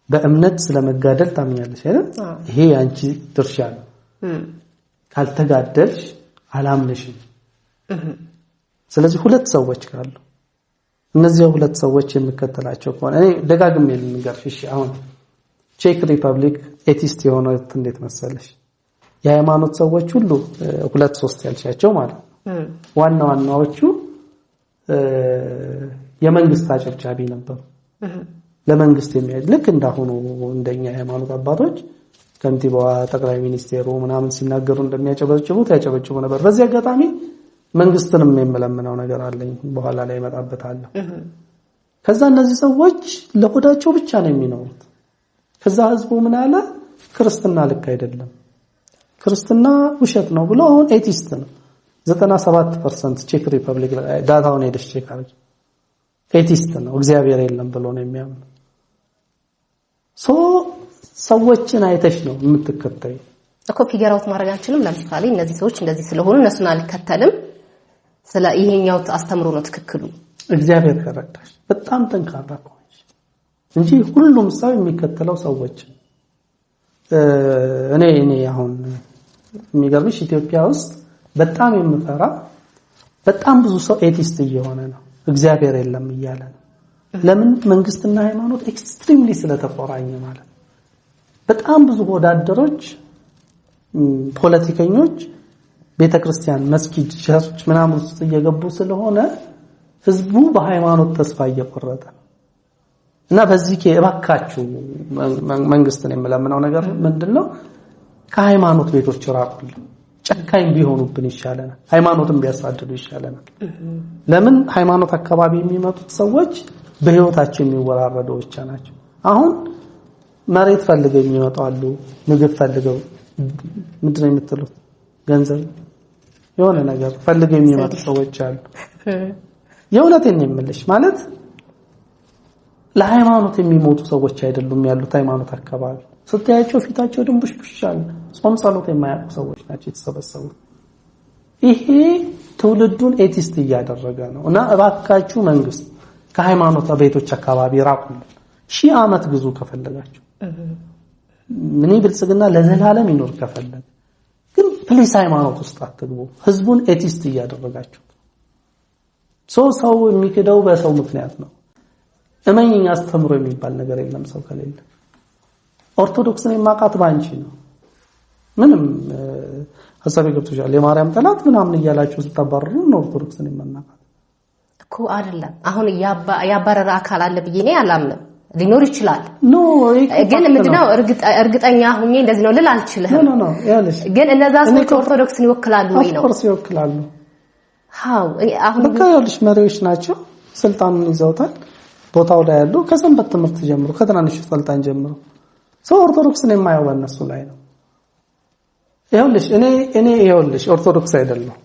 በእምነት ስለመጋደል ታምኛለሽ አይደል? ይሄ ያንቺ ድርሻ ነው። ካልተጋደልሽ አላምንሽም። ስለዚህ ሁለት ሰዎች ካሉ እነዚህ ሁለት ሰዎች የሚከተላቸው ከሆነ እኔ ደጋግሜ ልንገርሽ። እሺ አሁን ቼክ ሪፐብሊክ ኤቲስት የሆነው እንዴት መሰለሽ? የሃይማኖት ሰዎች ሁሉ ሁለት ሶስት ያልሻቸው ማለት ነው። ዋናዎቹ የመንግስት አጨብጫቢ ነበሩ። ለመንግስት የሚያጅ ልክ እንዳሁኑ እንደኛ ሃይማኖት አባቶች ከንቲባዋ ጠቅላይ ሚኒስቴሩ ምናምን ሲናገሩ እንደሚያጨበጭቡት ያጨበጭቡ ነበር። በዚህ አጋጣሚ መንግስትንም የምለምነው ነገር አለኝ፣ በኋላ ላይ እመጣበታለሁ። ከዛ እነዚህ ሰዎች ለሆዳቸው ብቻ ነው የሚኖሩት። ከዛ ህዝቡ ምን አለ? ክርስትና ልክ አይደለም፣ ክርስትና ውሸት ነው ብሎ አሁን ኤቲስት ነው 97% ቼክ ሪፐብሊክ ዳታውን ሄደሽ ቼክ አድርጊ። ኤቲስት ነው፣ እግዚአብሔር የለም ብሎ ነው የሚያምነው። ሰዎችን አይተሽ ነው የምትከተይ እኮ ፊገር አውት ማድረግ አንችልም። ለምሳሌ እነዚህ ሰዎች እንደዚህ ስለሆኑ እነሱን አልከተልም፣ ስለ ይሄኛው አስተምሮ ነው ትክክሉ። እግዚአብሔር ከረዳሽ በጣም ጠንካራ ከሆነሽ እንጂ ሁሉም ሰው የሚከተለው ሰዎች እኔ አሁን የሚገርምሽ ኢትዮጵያ ውስጥ በጣም የምፈራ በጣም ብዙ ሰው ኤቲስት እየሆነ ነው፣ እግዚአብሔር የለም እያለ ነው። ለምን? መንግስትና ሃይማኖት ኤክስትሪምሊ ስለተቆራኘ ማለት ነው። በጣም ብዙ ወዳደሮች ፖለቲከኞች ቤተክርስቲያን፣ መስጊድ፣ ቸርች ምናምን ውስጥ እየገቡ ስለሆነ ህዝቡ በሃይማኖት ተስፋ እየቆረጠ ነው። እና በዚህ እባካችሁ መንግስትን የምለምነው ነገር ምንድነው? ከሃይማኖት ቤቶች ራቁልን። ጨካኝ ቢሆኑብን ይሻለናል፣ ሃይማኖትን ቢያሳድዱ ይሻለናል። ለምን? ሃይማኖት አካባቢ የሚመጡት ሰዎች በህይወታቸው የሚወራረዱ ብቻ ናቸው። አሁን መሬት ፈልገው የሚመጡ አሉ፣ ምግብ ፈልገው ምንድነው የምትሉት? ገንዘብ የሆነ ነገር ፈልገው የሚመጡ ሰዎች አሉ። የእውነቴን ነው የምልሽ። ማለት ለሃይማኖት የሚሞቱ ሰዎች አይደሉም ያሉት ሃይማኖት አካባቢ። ስታያቸው ፊታቸው ድንቡሽቡሽ አለ። ጾም ጸሎት የማያውቁ ሰዎች ናቸው የተሰበሰቡት። ይሄ ትውልዱን ኤቲስት እያደረገ ነው። እና እባካችሁ መንግስት ከሃይማኖት ቤቶች አካባቢ ራቁልን። 1000 ዓመት ግዙ ከፈለጋችሁ። ምን ብልጽግና ለዘላለም ይኖር ከፈለገ ግን ፕሊስ ሃይማኖት ውስጥ አትግቡ። ህዝቡን ኤቲስት እያደረጋችሁ ሰው የሚክደው በሰው ምክንያት ነው። እመኝኝ አስተምሮ የሚባል ነገር የለም ሰው ከሌለ። ኦርቶዶክስን የማቃት ባንቺ ነው። ምንም ሐሳብ ገብቶሻል። የማርያም ጠላት ምናምን እያላችሁ ስታባረሩ ነው ኦርቶዶክስን የማናቃት እኮ አይደለም። አሁን ያባረረ አካል አለ ብዬ ነው አላምንም። ሊኖር ይችላል ግን ምንድነው እርግጠኛ ሆኜ እንደዚህ ነው ልል አልችልም። ኖ ያለሽ ግን እነዛ ሰዎች ኦርቶዶክስን ይወክላሉ ወይ ነው? ኦርቶዶክስ ይወክላሉ። ሃው አሁን በቃ ያለሽ መሪዎች ናቸው፣ ስልጣኑን ይዘውታል ቦታው ላይ ያሉ። ከሰንበት ትምህርት ጀምሮ ከትናንሽ ስልጣን ጀምሮ ሰው ኦርቶዶክስን የማያው በእነሱ ላይ ነው። ይኸውልሽ እኔ ይኸውልሽ ኦርቶዶክስ አይደለም።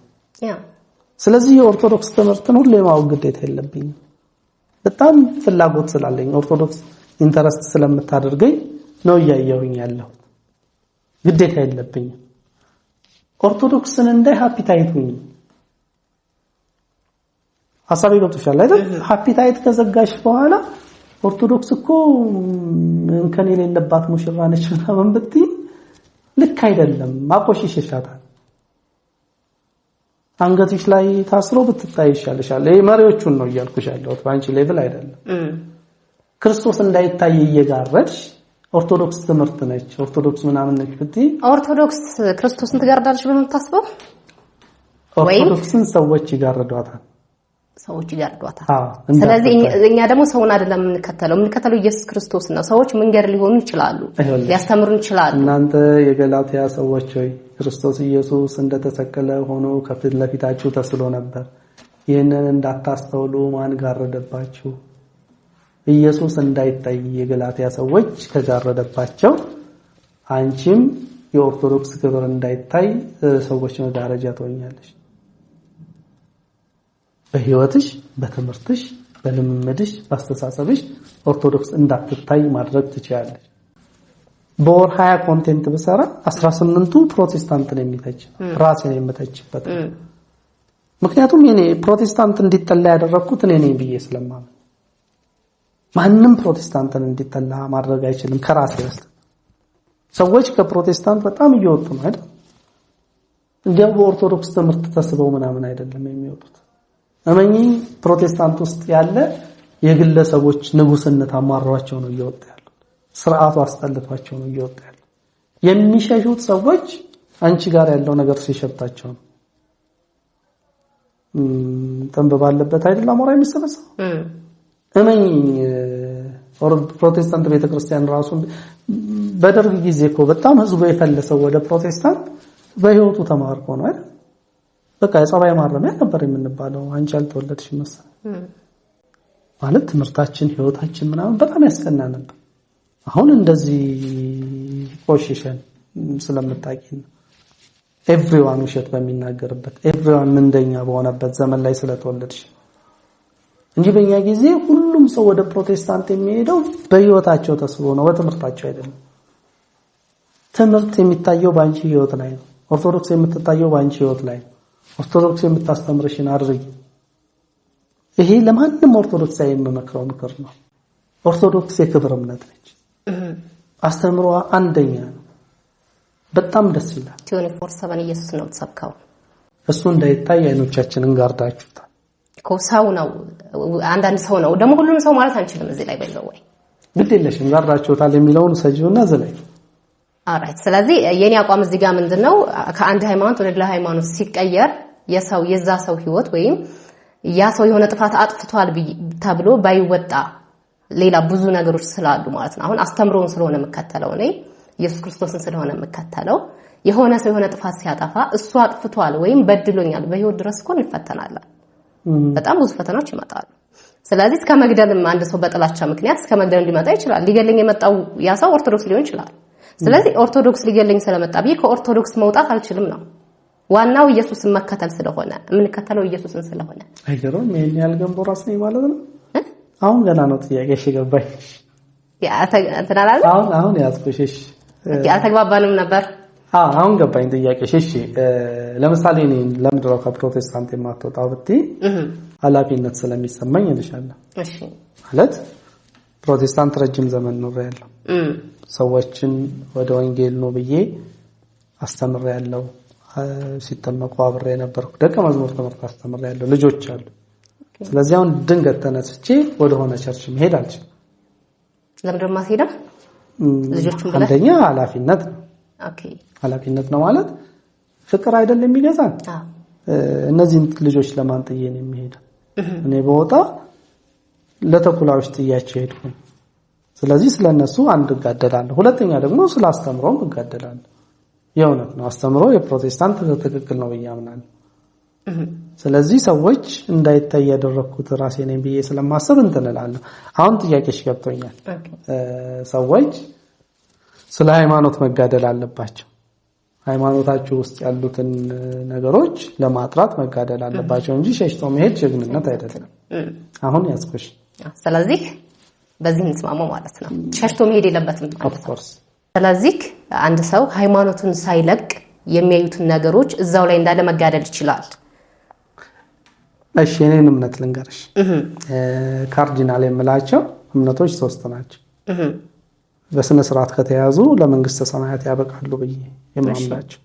ስለዚህ የኦርቶዶክስ ትምህርትን ሁሉ የማወቅ ግዴታ የለብኝም። በጣም ፍላጎት ስላለኝ ኦርቶዶክስ ኢንተረስት ስለምታደርገኝ ነው እያየሁኝ ያለው። ግዴታ የለብኝም። ኦርቶዶክስን እንደ ሃፒታይት ሁኝ። ሐሳቤ ገብቶሻል አይደል? ሃፒታይት ከዘጋሽ በኋላ ኦርቶዶክስ እኮ እንከን የሌለባት ሙሽራ ነች ምናምን ብትይ ልክ አይደለም። ማቆሽሽሻታል። አንገትሽ ላይ ታስሮ ብትታይ ይሻልሻል። ይሄ መሪዎቹን ነው እያልኩሽ ያለሁት፣ ባንቺ ሌቭል አይደለም። ክርስቶስ እንዳይታይ እየጋረድሽ ኦርቶዶክስ ትምህርት ነች ኦርቶዶክስ ምናምን ነች ብትይ ኦርቶዶክስ ክርስቶስን ትጋርዳለች ብለህ የምታስበው? ኦርቶዶክስን ሰዎች ይጋርዷታል። ስለዚህ እኛ ደግሞ ሰውን አይደለም የምንከተለው ኢየሱስ ክርስቶስ ነው። ሰዎች መንገድ ሊሆኑ ይችላሉ፣ ሊያስተምሩን ይችላሉ። እናንተ የገላትያ ሰዎች ሆይ ክርስቶስ ኢየሱስ እንደተሰቀለ ሆኖ ከፊት ለፊታችሁ ተስሎ ነበር። ይህንን እንዳታስተውሉ ማን ጋረደባችሁ? ኢየሱስ እንዳይታይ የገላትያ ሰዎች ከጋረደባቸው አንቺም የኦርቶዶክስ ክብር እንዳይታይ ሰዎች መጋረጃ ትሆኛለሽ። በህይወትሽ፣ በትምህርትሽ፣ በልምምድሽ፣ በአስተሳሰብሽ ኦርቶዶክስ እንዳትታይ ማድረግ ትችያለሽ። በወር 20 ኮንቴንት ብሰራ 18ቱ ፕሮቴስታንትን የሚተች ራሴን የምተችበት። ምክንያቱም እኔ ፕሮቴስታንት እንዲጠላ ያደረኩት እኔ ነኝ ብዬ ስለማምን ማንንም ፕሮቴስታንትን እንዲጠላ ማድረግ አይችልም ከራሴ ውስጥ። ሰዎች ከፕሮቴስታንት በጣም እየወጡ ነው አይደል? እንዲያው በኦርቶዶክስ ትምህርት ተስበው ምናምን አይደለም የሚወጡት። እመኚ ፕሮቴስታንት ውስጥ ያለ የግለሰቦች ንጉስነት አማሯቸው ነው እየወጡ ያሉት። ስርዓቱ አስጠልቷቸው ነው እየወጡ ያሉት። የሚሸሹት ሰዎች አንቺ ጋር ያለው ነገር ሲሸታቸው ነው። ጥንብ ባለበት አይደል አሞራ የሚሰበሰው? እመኚ ፕሮቴስታንት ቤተክርስቲያን ራሱ በደርግ ጊዜ እኮ በጣም ህዝቡ የፈለሰው ወደ ፕሮቴስታንት በህይወቱ ተማርኮ ነው አይደል? በቃ የጸባይ ማረሚያ ነበር የምንባለው። አንቺ አልተወለድሽ መሰለኝ ማለት ትምህርታችን ህይወታችን ምናምን በጣም ያስቀና ነበር። አሁን እንደዚህ ቆሽሸን ስለምታቂ ነው ኤቭሪዋን ውሸት በሚናገርበት ኤቭሪዋን ምንደኛ በሆነበት ዘመን ላይ ስለተወለድሽ እንጂ በእኛ ጊዜ ሁሉም ሰው ወደ ፕሮቴስታንት የሚሄደው በህይወታቸው ተስቦ ነው፣ በትምህርታቸው አይደለም። ትምህርት የሚታየው ባንቺ ህይወት ላይ ነው። ኦርቶዶክስ የምትታየው ባንቺ ህይወት ላይ ነው። ኦርቶዶክስ የምታስተምርሽን አድርጊ። ይሄ ለማንም ኦርቶዶክሳዊ የምመክረው ምክር ነው። ኦርቶዶክስ የክብር እምነት ነች። አስተምሯ አንደኛ ነው። በጣም ደስ ይላል። 24/7 ኢየሱስ ነው ተሰብከው እሱ እንዳይታይ አይኖቻችንን ጋርዳችሁታል እኮ። ሰው ነው አንዳንድ ሰው ነው ደግሞ ሁሉም ሰው ማለት አንችልም። እዚህ ላይ በይዘወይ ግድ የለሽም ጋርዳችሁታል የሚለውን ሰጂውና ዘላይ ኦራይት። ስለዚህ የኔ አቋም እዚህ ጋር ምንድነው ከአንድ ሃይማኖት ወደ ሌላ ሃይማኖት ሲቀየር የዛ ሰው ህይወት ወይም ያ ሰው የሆነ ጥፋት አጥፍቷል ተብሎ ባይወጣ ሌላ ብዙ ነገሮች ስላሉ ማለት ነው። አሁን አስተምሮውን ስለሆነ መከተለው ነው ኢየሱስ ክርስቶስን ስለሆነ መከተለው የሆነ ሰው የሆነ ጥፋት ሲያጠፋ እሱ አጥፍቷል ወይም በድሎኛል በህይወት ድረስ እኮ እንፈተናለን። በጣም ብዙ ፈተናዎች ይመጣሉ። ስለዚህ እስከ መግደልም አንድ ሰው በጥላቻ ምክንያት እስከ መግደል ሊመጣ ይችላል። ሊገለኝ የመጣው ያ ሰው ኦርቶዶክስ ሊሆን ይችላል። ስለዚህ ኦርቶዶክስ ሊገለኝ ስለመጣ ከኦርቶዶክስ መውጣት አልችልም ነው። ዋናው ኢየሱስን መከተል ስለሆነ የምንከተለው ኢየሱስን ስለሆነ አይገርም። ይሄን ያልገንቦ ራስ ነው ማለት ነው። አሁን ገና ነው ጥያቄሽ ገባኝ። አሁን ያዝኩሽ። አልተግባባንም ነበር። አሁን ገባኝ ጥያቄሽ። እሺ ለምሳሌ እኔ ለምንድን ነው ከፕሮቴስታንት የማትወጣው ብትይ ኃላፊነት ስለሚሰማኝ እልሻለሁ። እሺ ማለት ፕሮቴስታንት ረጅም ዘመን ኖሬያለሁ። ሰዎችን ወደ ወንጌል ነው ብዬ አስተምሬያለሁ። ሲተመቁ አብሬ ነበርኩ። ደቀ መዝሙር ትምህርት አስተምሬያለሁ። ልጆች አሉ። ስለዚህ አሁን ድንገት ተነስቼ ወደ ሆነ ቸርች መሄድ አልችልም። ለምን ደግሞ ማስሄዳ ልጆቹን ብለ አንደኛ ኃላፊነት ነው። ኦኬ ኃላፊነት ነው ማለት ፍቅር አይደለም የሚገዛን። እነዚህ ልጆች ለማን ጥዬ ነው የሚሄደው? እኔ በወጣ ለተኩላዎች ጥያቸው ሄድኩ። ስለዚህ ስለነሱ አንድ እጋደላለሁ። ሁለተኛ ደግሞ ስለ አስተምሮም እጋደላለሁ። የእውነት ነው አስተምሮ የፕሮቴስታንት ትክክል ነው ብዬ አምናለሁ። ስለዚህ ሰዎች እንዳይታይ ያደረኩት ራሴ ነኝ ብዬ ስለማስብ እንትንላለሁ። አሁን ጥያቄሽ ገብቶኛል። ሰዎች ስለ ሃይማኖት መጋደል አለባቸው። ሃይማኖታቸው ውስጥ ያሉትን ነገሮች ለማጥራት መጋደል አለባቸው እንጂ ሸሽቶ መሄድ ጀግንነት አይደለም። አሁን ያዝኩሽ። ስለዚህ በዚህ እንስማማው ማለት ነው። ሸሽቶ መሄድ የለበትም ኦፍ ኮርስ። ስለዚህ አንድ ሰው ሃይማኖቱን ሳይለቅ የሚያዩትን ነገሮች እዛው ላይ እንዳለ መጋደል ይችላል። እሺ እኔን እምነት ልንገርሽ። ካርዲናል የምላቸው እምነቶች 3 ናቸው። በስነ ስርዓት ከተያዙ ለመንግስተ ሰማያት ያበቃሉ ብዬ የማምናቸው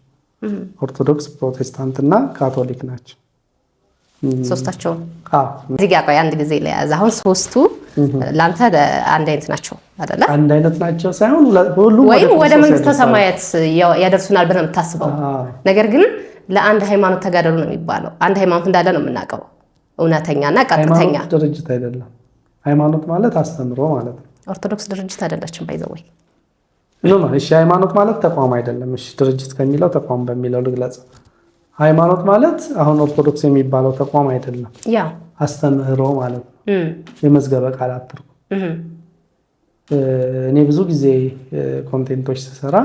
ኦርቶዶክስ፣ ፕሮቴስታንት እና ካቶሊክ ናቸው። ሶስታቸው እዚህ ጋር ቆይ አንድ ጊዜ ለያዝ። አሁን ሶስቱ ላንተ አንድ አይነት ናቸው አይደለ? አንድ አይነት ናቸው ሳይሆን ሁሉም ወደ መንግስተ ሰማያት ያደርሱናል ብለን የምታስበው ነገር ግን ለአንድ ሃይማኖት ተጋደሉ ነው የሚባለው። አንድ ሃይማኖት እንዳለ ነው የምናውቀው፣ እውነተኛና ቀጥተኛ ድርጅት አይደለም። ሃይማኖት ማለት አስተምሮ ማለት ነው። ኦርቶዶክስ ድርጅት አይደለችም ባይዘው። እሺ ሃይማኖት ማለት ተቋም አይደለም። እሺ ድርጅት ከሚለው ተቋም በሚለው ልግለጽ። ሃይማኖት ማለት አሁን ኦርቶዶክስ የሚባለው ተቋም አይደለም፣ ያ አስተምህሮ ማለት ነው። የመዝገበ ቃላት ትርጉም። እኔ ብዙ ጊዜ ኮንቴንቶች ስሰራ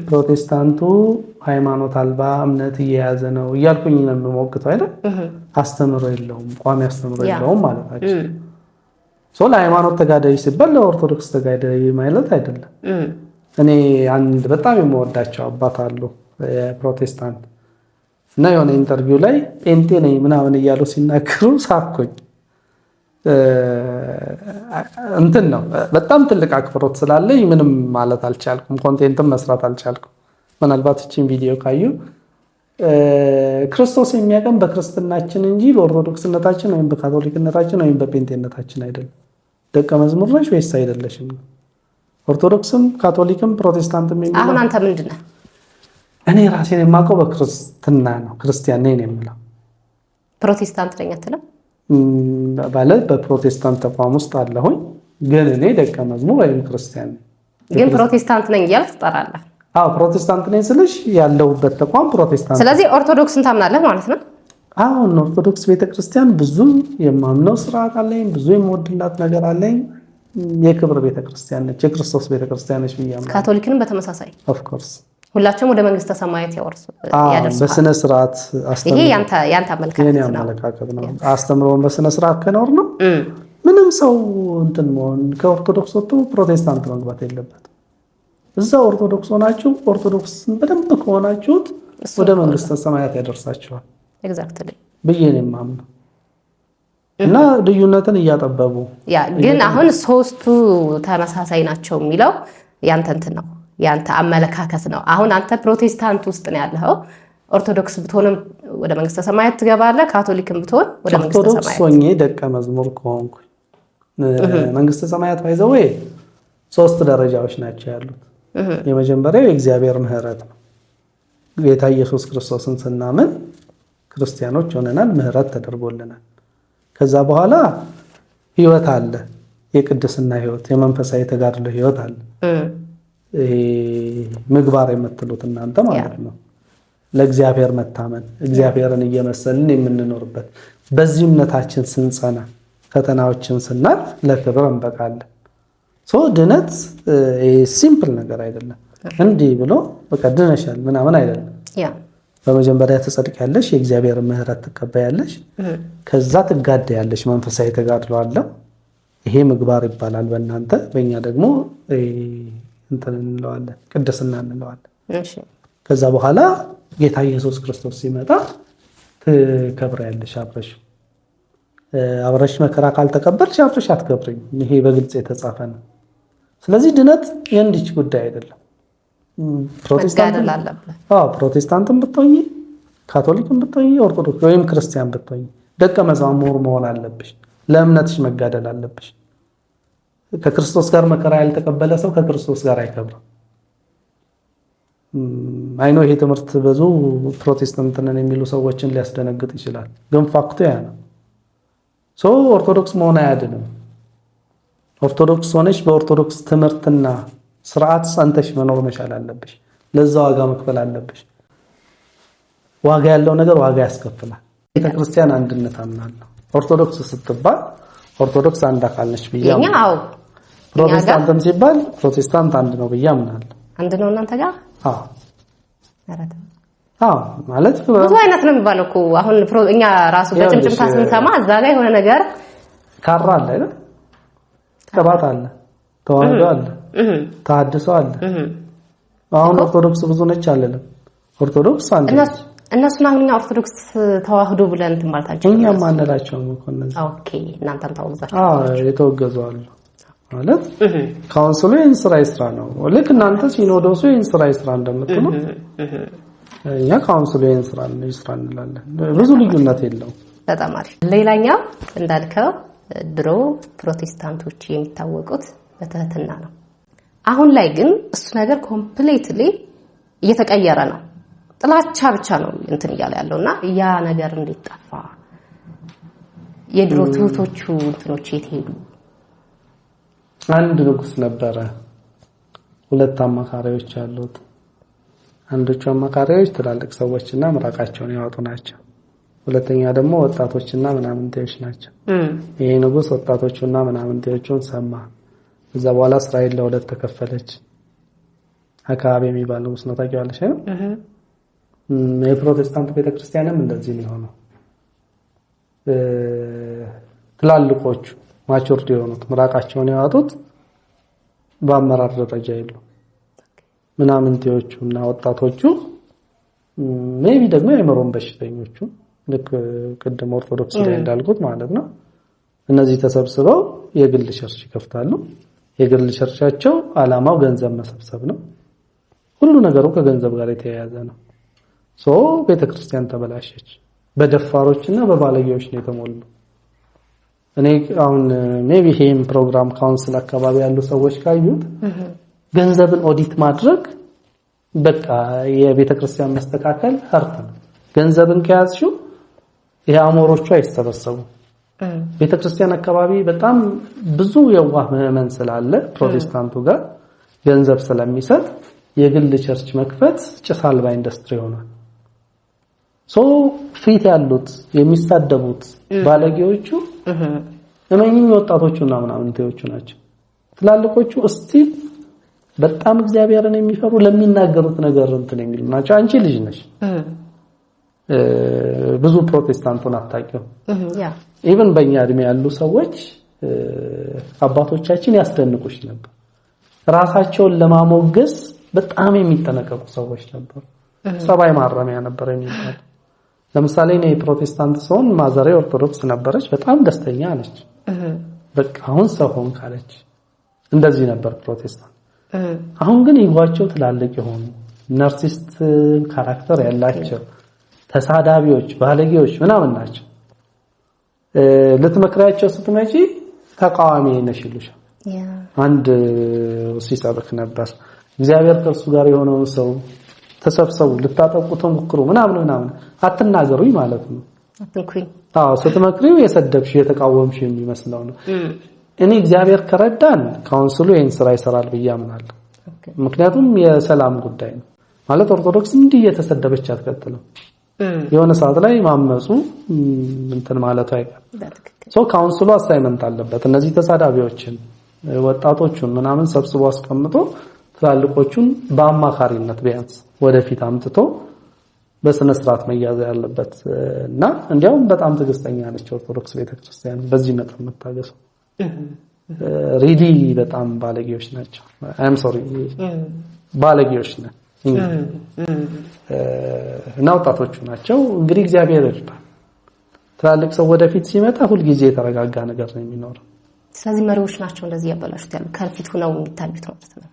ፕሮቴስታንቱ ሃይማኖት አልባ እምነት እየያዘ ነው እያልኩኝ ነው የምሞግተው አይደል? አስተምህሮ የለውም፣ ቋሚ አስተምህሮ የለውም ማለታችን። ለሃይማኖት ተጋዳይ ሲባል ለኦርቶዶክስ ተጋዳይ ማለት አይደለም። እኔ አንድ በጣም የምወዳቸው አባት አሉ የፕሮቴስታንት እና የሆነ ኢንተርቪው ላይ ጴንጤ ነኝ ምናምን እያሉ ሲናገሩ ሳኩኝ። እንትን ነው በጣም ትልቅ አክብሮት ስላለኝ ምንም ማለት አልቻልኩም፣ ኮንቴንትም መስራት አልቻልኩም። ምናልባት እቺን ቪዲዮ ካዩ ክርስቶስ የሚያቀም በክርስትናችን እንጂ በኦርቶዶክስነታችን ወይም በካቶሊክነታችን ወይም በጴንጤነታችን አይደለም። ደቀ መዝሙር ነሽ ወይስ አይደለሽም? ኦርቶዶክስም ካቶሊክም ፕሮቴስታንትም የሚለው አሁን አንተ ምንድነህ? እኔ ራሴን የማውቀው በክርስትና ነው፣ ክርስቲያን ነኝ የምለው። ፕሮቴስታንት ነኝ አትልም? ባለ በፕሮቴስታንት ተቋም ውስጥ አለሁኝ፣ ግን እኔ ደቀ መዝሙር ወይም ክርስቲያን ነኝ። ግን ፕሮቴስታንት ነኝ እያልክ ትጠራለህ? አዎ ፕሮቴስታንት ነኝ ስልሽ ያለሁበት ተቋም ፕሮቴስታንት። ስለዚህ ኦርቶዶክስን ታምናለህ ማለት ነው? አሁን ኦርቶዶክስ ቤተክርስቲያን ብዙ የማምነው ስርዓት አለኝ፣ ብዙ የምወድላት ነገር አለኝ። የክብር ቤተክርስቲያን ነች፣ የክርስቶስ ቤተክርስቲያን ነች ብያለሁ። ካቶሊክንም በተመሳሳይ ኦፍ ኮርስ ሁላችሁም ወደ መንግስተ ሰማያት ያደርሳሉ በስነ ስርዓት ይሄ ያንተ አመለካከት ነው። አስተምሮን በስነ ስርዓት ከኖር ነው ምንም ሰው እንትን መሆን ከኦርቶዶክስ ወጥቶ ፕሮቴስታንት መግባት የለበትም። እዛ ኦርቶዶክስ ሆናችሁ ኦርቶዶክስን በደንብ ከሆናችሁት ወደ መንግስተ ሰማያት ያደርሳችኋል። ኤግዛክትሊ ብዬ ነው የማምነው። እና ልዩነትን እያጠበቡ ግን አሁን ሶስቱ ተመሳሳይ ናቸው የሚለው ያንተ እንትን ነው፣ ያንተ አመለካከት ነው። አሁን አንተ ፕሮቴስታንት ውስጥ ነው ያለው። ኦርቶዶክስ ብትሆንም ወደ መንግስተ ሰማያት ትገባለህ፣ ካቶሊክም ብትሆን ወደ መንግስተ ሰማያት። ኦርቶዶክስ ሆኜ ደቀ መዝሙር ከሆንኩ መንግስተ ሰማያት ባይዘው ሶስት ደረጃዎች ናቸው ያሉት። የመጀመሪያው የእግዚአብሔር ምህረት ነው። ጌታ ኢየሱስ ክርስቶስን ስናምን ክርስቲያኖች ሆነናል፣ ምህረት ተደርጎልናል። ከዛ በኋላ ህይወት አለ፣ የቅድስና ህይወት፣ የመንፈሳዊ ተጋድሎ ህይወት አለ። ምግባር የምትሉት እናንተ ማለት ነው። ለእግዚአብሔር መታመን፣ እግዚአብሔርን እየመሰልን የምንኖርበት፣ በዚህ እምነታችን ስንጸና፣ ፈተናዎችን ስናልፍ ለክብር እንበቃለን። ድነት ሲምፕል ነገር አይደለም። እንዲህ ብሎ በቃ ድነሻል ምናምን አይደለም። በመጀመሪያ ትጸድቂያለሽ፣ የእግዚአብሔር ምህረት ትቀበያለሽ፣ ከዛ ትጋደያለሽ። መንፈሳዊ ተጋድሎ አለ። ይሄ ምግባር ይባላል በእናንተ። በእኛ ደግሞ እንትን እንለዋለን፣ ቅድስና እንለዋለን። ከዛ በኋላ ጌታ ኢየሱስ ክርስቶስ ሲመጣ ትከብሪያለሽ። አብረሽ መከራ ካልተቀበልሽ አብረሽ አትከብሪም። ይሄ በግልጽ የተጻፈ ነው። ስለዚህ ድነት የእንዲች ጉዳይ አይደለም። ፕሮቴስታንትም ብትሆኚ፣ ካቶሊክም ብትሆኚ፣ ኦርቶዶክስ ወይም ክርስቲያን ብትሆኚ ደቀ መዝሙር መሆን አለብሽ። ለእምነትሽ መጋደል አለብሽ። ከክርስቶስ ጋር መከራ ያልተቀበለ ሰው ከክርስቶስ ጋር አይከብርም። አይኖ ይሄ ትምህርት ብዙ ፕሮቴስታንት ነን የሚሉ ሰዎችን ሊያስደነግጥ ይችላል፣ ግን ፋክቱ ያ ነው። ኦርቶዶክስ መሆን አያድንም። ኦርቶዶክስ ሆነሽ በኦርቶዶክስ ትምህርትና ስርዓት ጸንተሽ መኖር መቻል አለብሽ። ለዛ ዋጋ መክፈል አለብሽ። ዋጋ ያለው ነገር ዋጋ ያስከፍላል። ቤተክርስቲያን አንድነት አምናለሁ። ኦርቶዶክስ ስትባል ኦርቶዶክስ አንድ አካል ነች ብያለሁ። ፕሮቴስታንትም ሲባል ፕሮቴስታንት አንድ ነው ብዬ አምናለሁ። አንድ ነው እናንተ ጋር? ማለት ብዙ አይነት ነው የሚባለው እኮ። አሁን እኛ ራሱ በጭምጭምታ ስንሰማ እዛ ጋር የሆነ ነገር ካራ አለ አይደል? ቅባት አለ፣ ተዋህዶ አለ፣ ተሐድሶ አለ። አሁን ኦርቶዶክስ ብዙ ነች አለለም። ኦርቶዶክስ አንድ ነች። እነሱን አሁን እኛ ኦርቶዶክስ ተዋህዶ ብለን እንትን ማለታቸው እኛ ማንላቸውም እኮ እነዚህ። ኦኬ እናንተም ታወግዛችሁ? የተወገዙ አሉ ማለት ካውንስሉ ይህን ስራ ይስራ ነው። ልክ እናንተ ሲኖዶሱ ይህን ስራ ይስራ እንደምትሉ እኛ ካውንስሉ ይህን ስራ ይስራ እንላለን። ብዙ ልዩነት የለውም። በጣም አሪፍ። ሌላኛው እንዳልከው ድሮ ፕሮቴስታንቶች የሚታወቁት በትህትና ነው። አሁን ላይ ግን እሱ ነገር ኮምፕሊትሊ እየተቀየረ ነው። ጥላቻ ብቻ ነው እንትን እያለ ያለውና ያ ነገር እንዴት ጠፋ? የድሮ ትሁቶቹ እንትኖች የት ሄዱ? አንድ ንጉስ ነበረ፣ ሁለት አማካሪዎች አሉት። አንዶቹ አማካሪዎች ትላልቅ ሰዎችና ምራቃቸውን ያወጡ ናቸው። ሁለተኛ ደግሞ ወጣቶችና ምናምንቴዎች ናቸው። ይሄ ንጉስ ወጣቶቹና ምናምንቴዎቹን ሰማ። እዛ በኋላ እስራኤል ለሁለት ተከፈለች። አካባቢ የሚባል ንጉስ ነው፣ ታውቂዋለሽ አይደል? የፕሮቴስታንት ቤተክርስቲያንም እንደዚህ ነው የሆነው። ትላልቆቹ ማቹርድ የሆኑት ምራቃቸውን ያወጡት በአመራር ደረጃ የሉ። ምናምንቴዎቹና ወጣቶቹ ሜቢ ደግሞ የአእምሮን በሽተኞቹ ልክ ቅድም ኦርቶዶክስ ላይ እንዳልኩት ማለት ነው። እነዚህ ተሰብስበው የግል ቸርች ይከፍታሉ። የግል ቸርቻቸው ዓላማው ገንዘብ መሰብሰብ ነው። ሁሉ ነገሩ ከገንዘብ ጋር የተያያዘ ነው። ቤተክርስቲያን ተበላሸች። በደፋሮችና በባለጌዎች ነው የተሞሉ። እኔ አሁን ሜቢ ይሄን ፕሮግራም ካውንስል አካባቢ ያሉ ሰዎች ካዩት ገንዘብን ኦዲት ማድረግ በቃ የቤተክርስቲያን መስተካከል ሀርት ነው። ገንዘብን ከያዝሽው የአሞሮቹ አይሰበሰቡ። ቤተክርስቲያን አካባቢ በጣም ብዙ የዋህ ምዕመን ስላለ ፕሮቴስታንቱ ጋር ገንዘብ ስለሚሰጥ የግል ቸርች መክፈት ጭስ አልባ ኢንዱስትሪ ሆኗል። ፊት ያሉት የሚሳደቡት ባለጌዎቹ እነኚህ ወጣቶቹና ምናምንቴዎቹ ናቸው። ትላልቆቹ እስቲል በጣም እግዚአብሔርን የሚፈሩ ለሚናገሩት ነገር እንትን የሚሉ ናቸው። አንቺ ልጅ ነሽ፣ ብዙ ፕሮቴስታንቱን አታውቂው። ኢቭን በእኛ እድሜ ያሉ ሰዎች አባቶቻችን ያስደንቁሽ ነበር። ራሳቸውን ለማሞገስ በጣም የሚጠነቀቁ ሰዎች ነበሩ። ሰባይ ማረሚያ ነበር የሚባል። ለምሳሌ እኔ ፕሮቴስታንት ስሆን ማዘሬ ኦርቶዶክስ ነበረች። በጣም ደስተኛ ነች። በቃ አሁን ሰው ሆን ካለች እንደዚህ ነበር ፕሮቴስታንት። አሁን ግን ይጓቸው ትላልቅ የሆኑ ናርሲስት ካራክተር ያላቸው ተሳዳቢዎች፣ ባለጌዎች ምናምን ናቸው። ልትመክራቸው ስትመጪ ተቃዋሚ ነሽ ይሉሻል። አንድ ሲሰብክ ነበር እግዚአብሔር ከእርሱ ጋር የሆነውን ሰው ተሰብሰቡ ልታጠቁ ተሞክሩ ምናምን አትናገሩኝ ማለት ነው። አትንኩኝ። ስትመክሪው የሰደብሽ የተቃወምሽ የሚመስለው ነው። እኔ እግዚአብሔር ከረዳን ካውንስሉ ይሄን ስራ ይሰራል ብዬ አምናለሁ። ምክንያቱም የሰላም ጉዳይ ነው ማለት ኦርቶዶክስ እንዲህ እየተሰደበች አትቀጥልም። የሆነ ሰዓት ላይ ማመጹ እንትን ማለቱ አይቀርም። ካውንስሉ አሳይመንት አለበት እነዚህ ተሳዳቢዎችን ወጣቶቹን ምናምን ሰብስቦ አስቀምጦ ትላልቆቹን በአማካሪነት ቢያንስ ወደፊት አምጥቶ በስነ ስርዓት መያዝ ያለበት እና እንዲያውም በጣም ትዕግስተኛ ነች ኦርቶዶክስ ቤተክርስቲያን በዚህ መጠን መታገሱ። ሪዲ በጣም ባለጌዎች ናቸው። አይም ሶሪ ባለጌዎች ነን እና ወጣቶቹ ናቸው። እንግዲህ እግዚአብሔር ይርዳል። ትላልቅ ሰው ወደፊት ሲመጣ ሁሉ ጊዜ የተረጋጋ ነገር ነው የሚኖረው። ስለዚህ መሪዎች ናቸው እንደዚህ ያበላሹት ያሉ ከፊት ሆነው የሚታዩት ማለት ነው።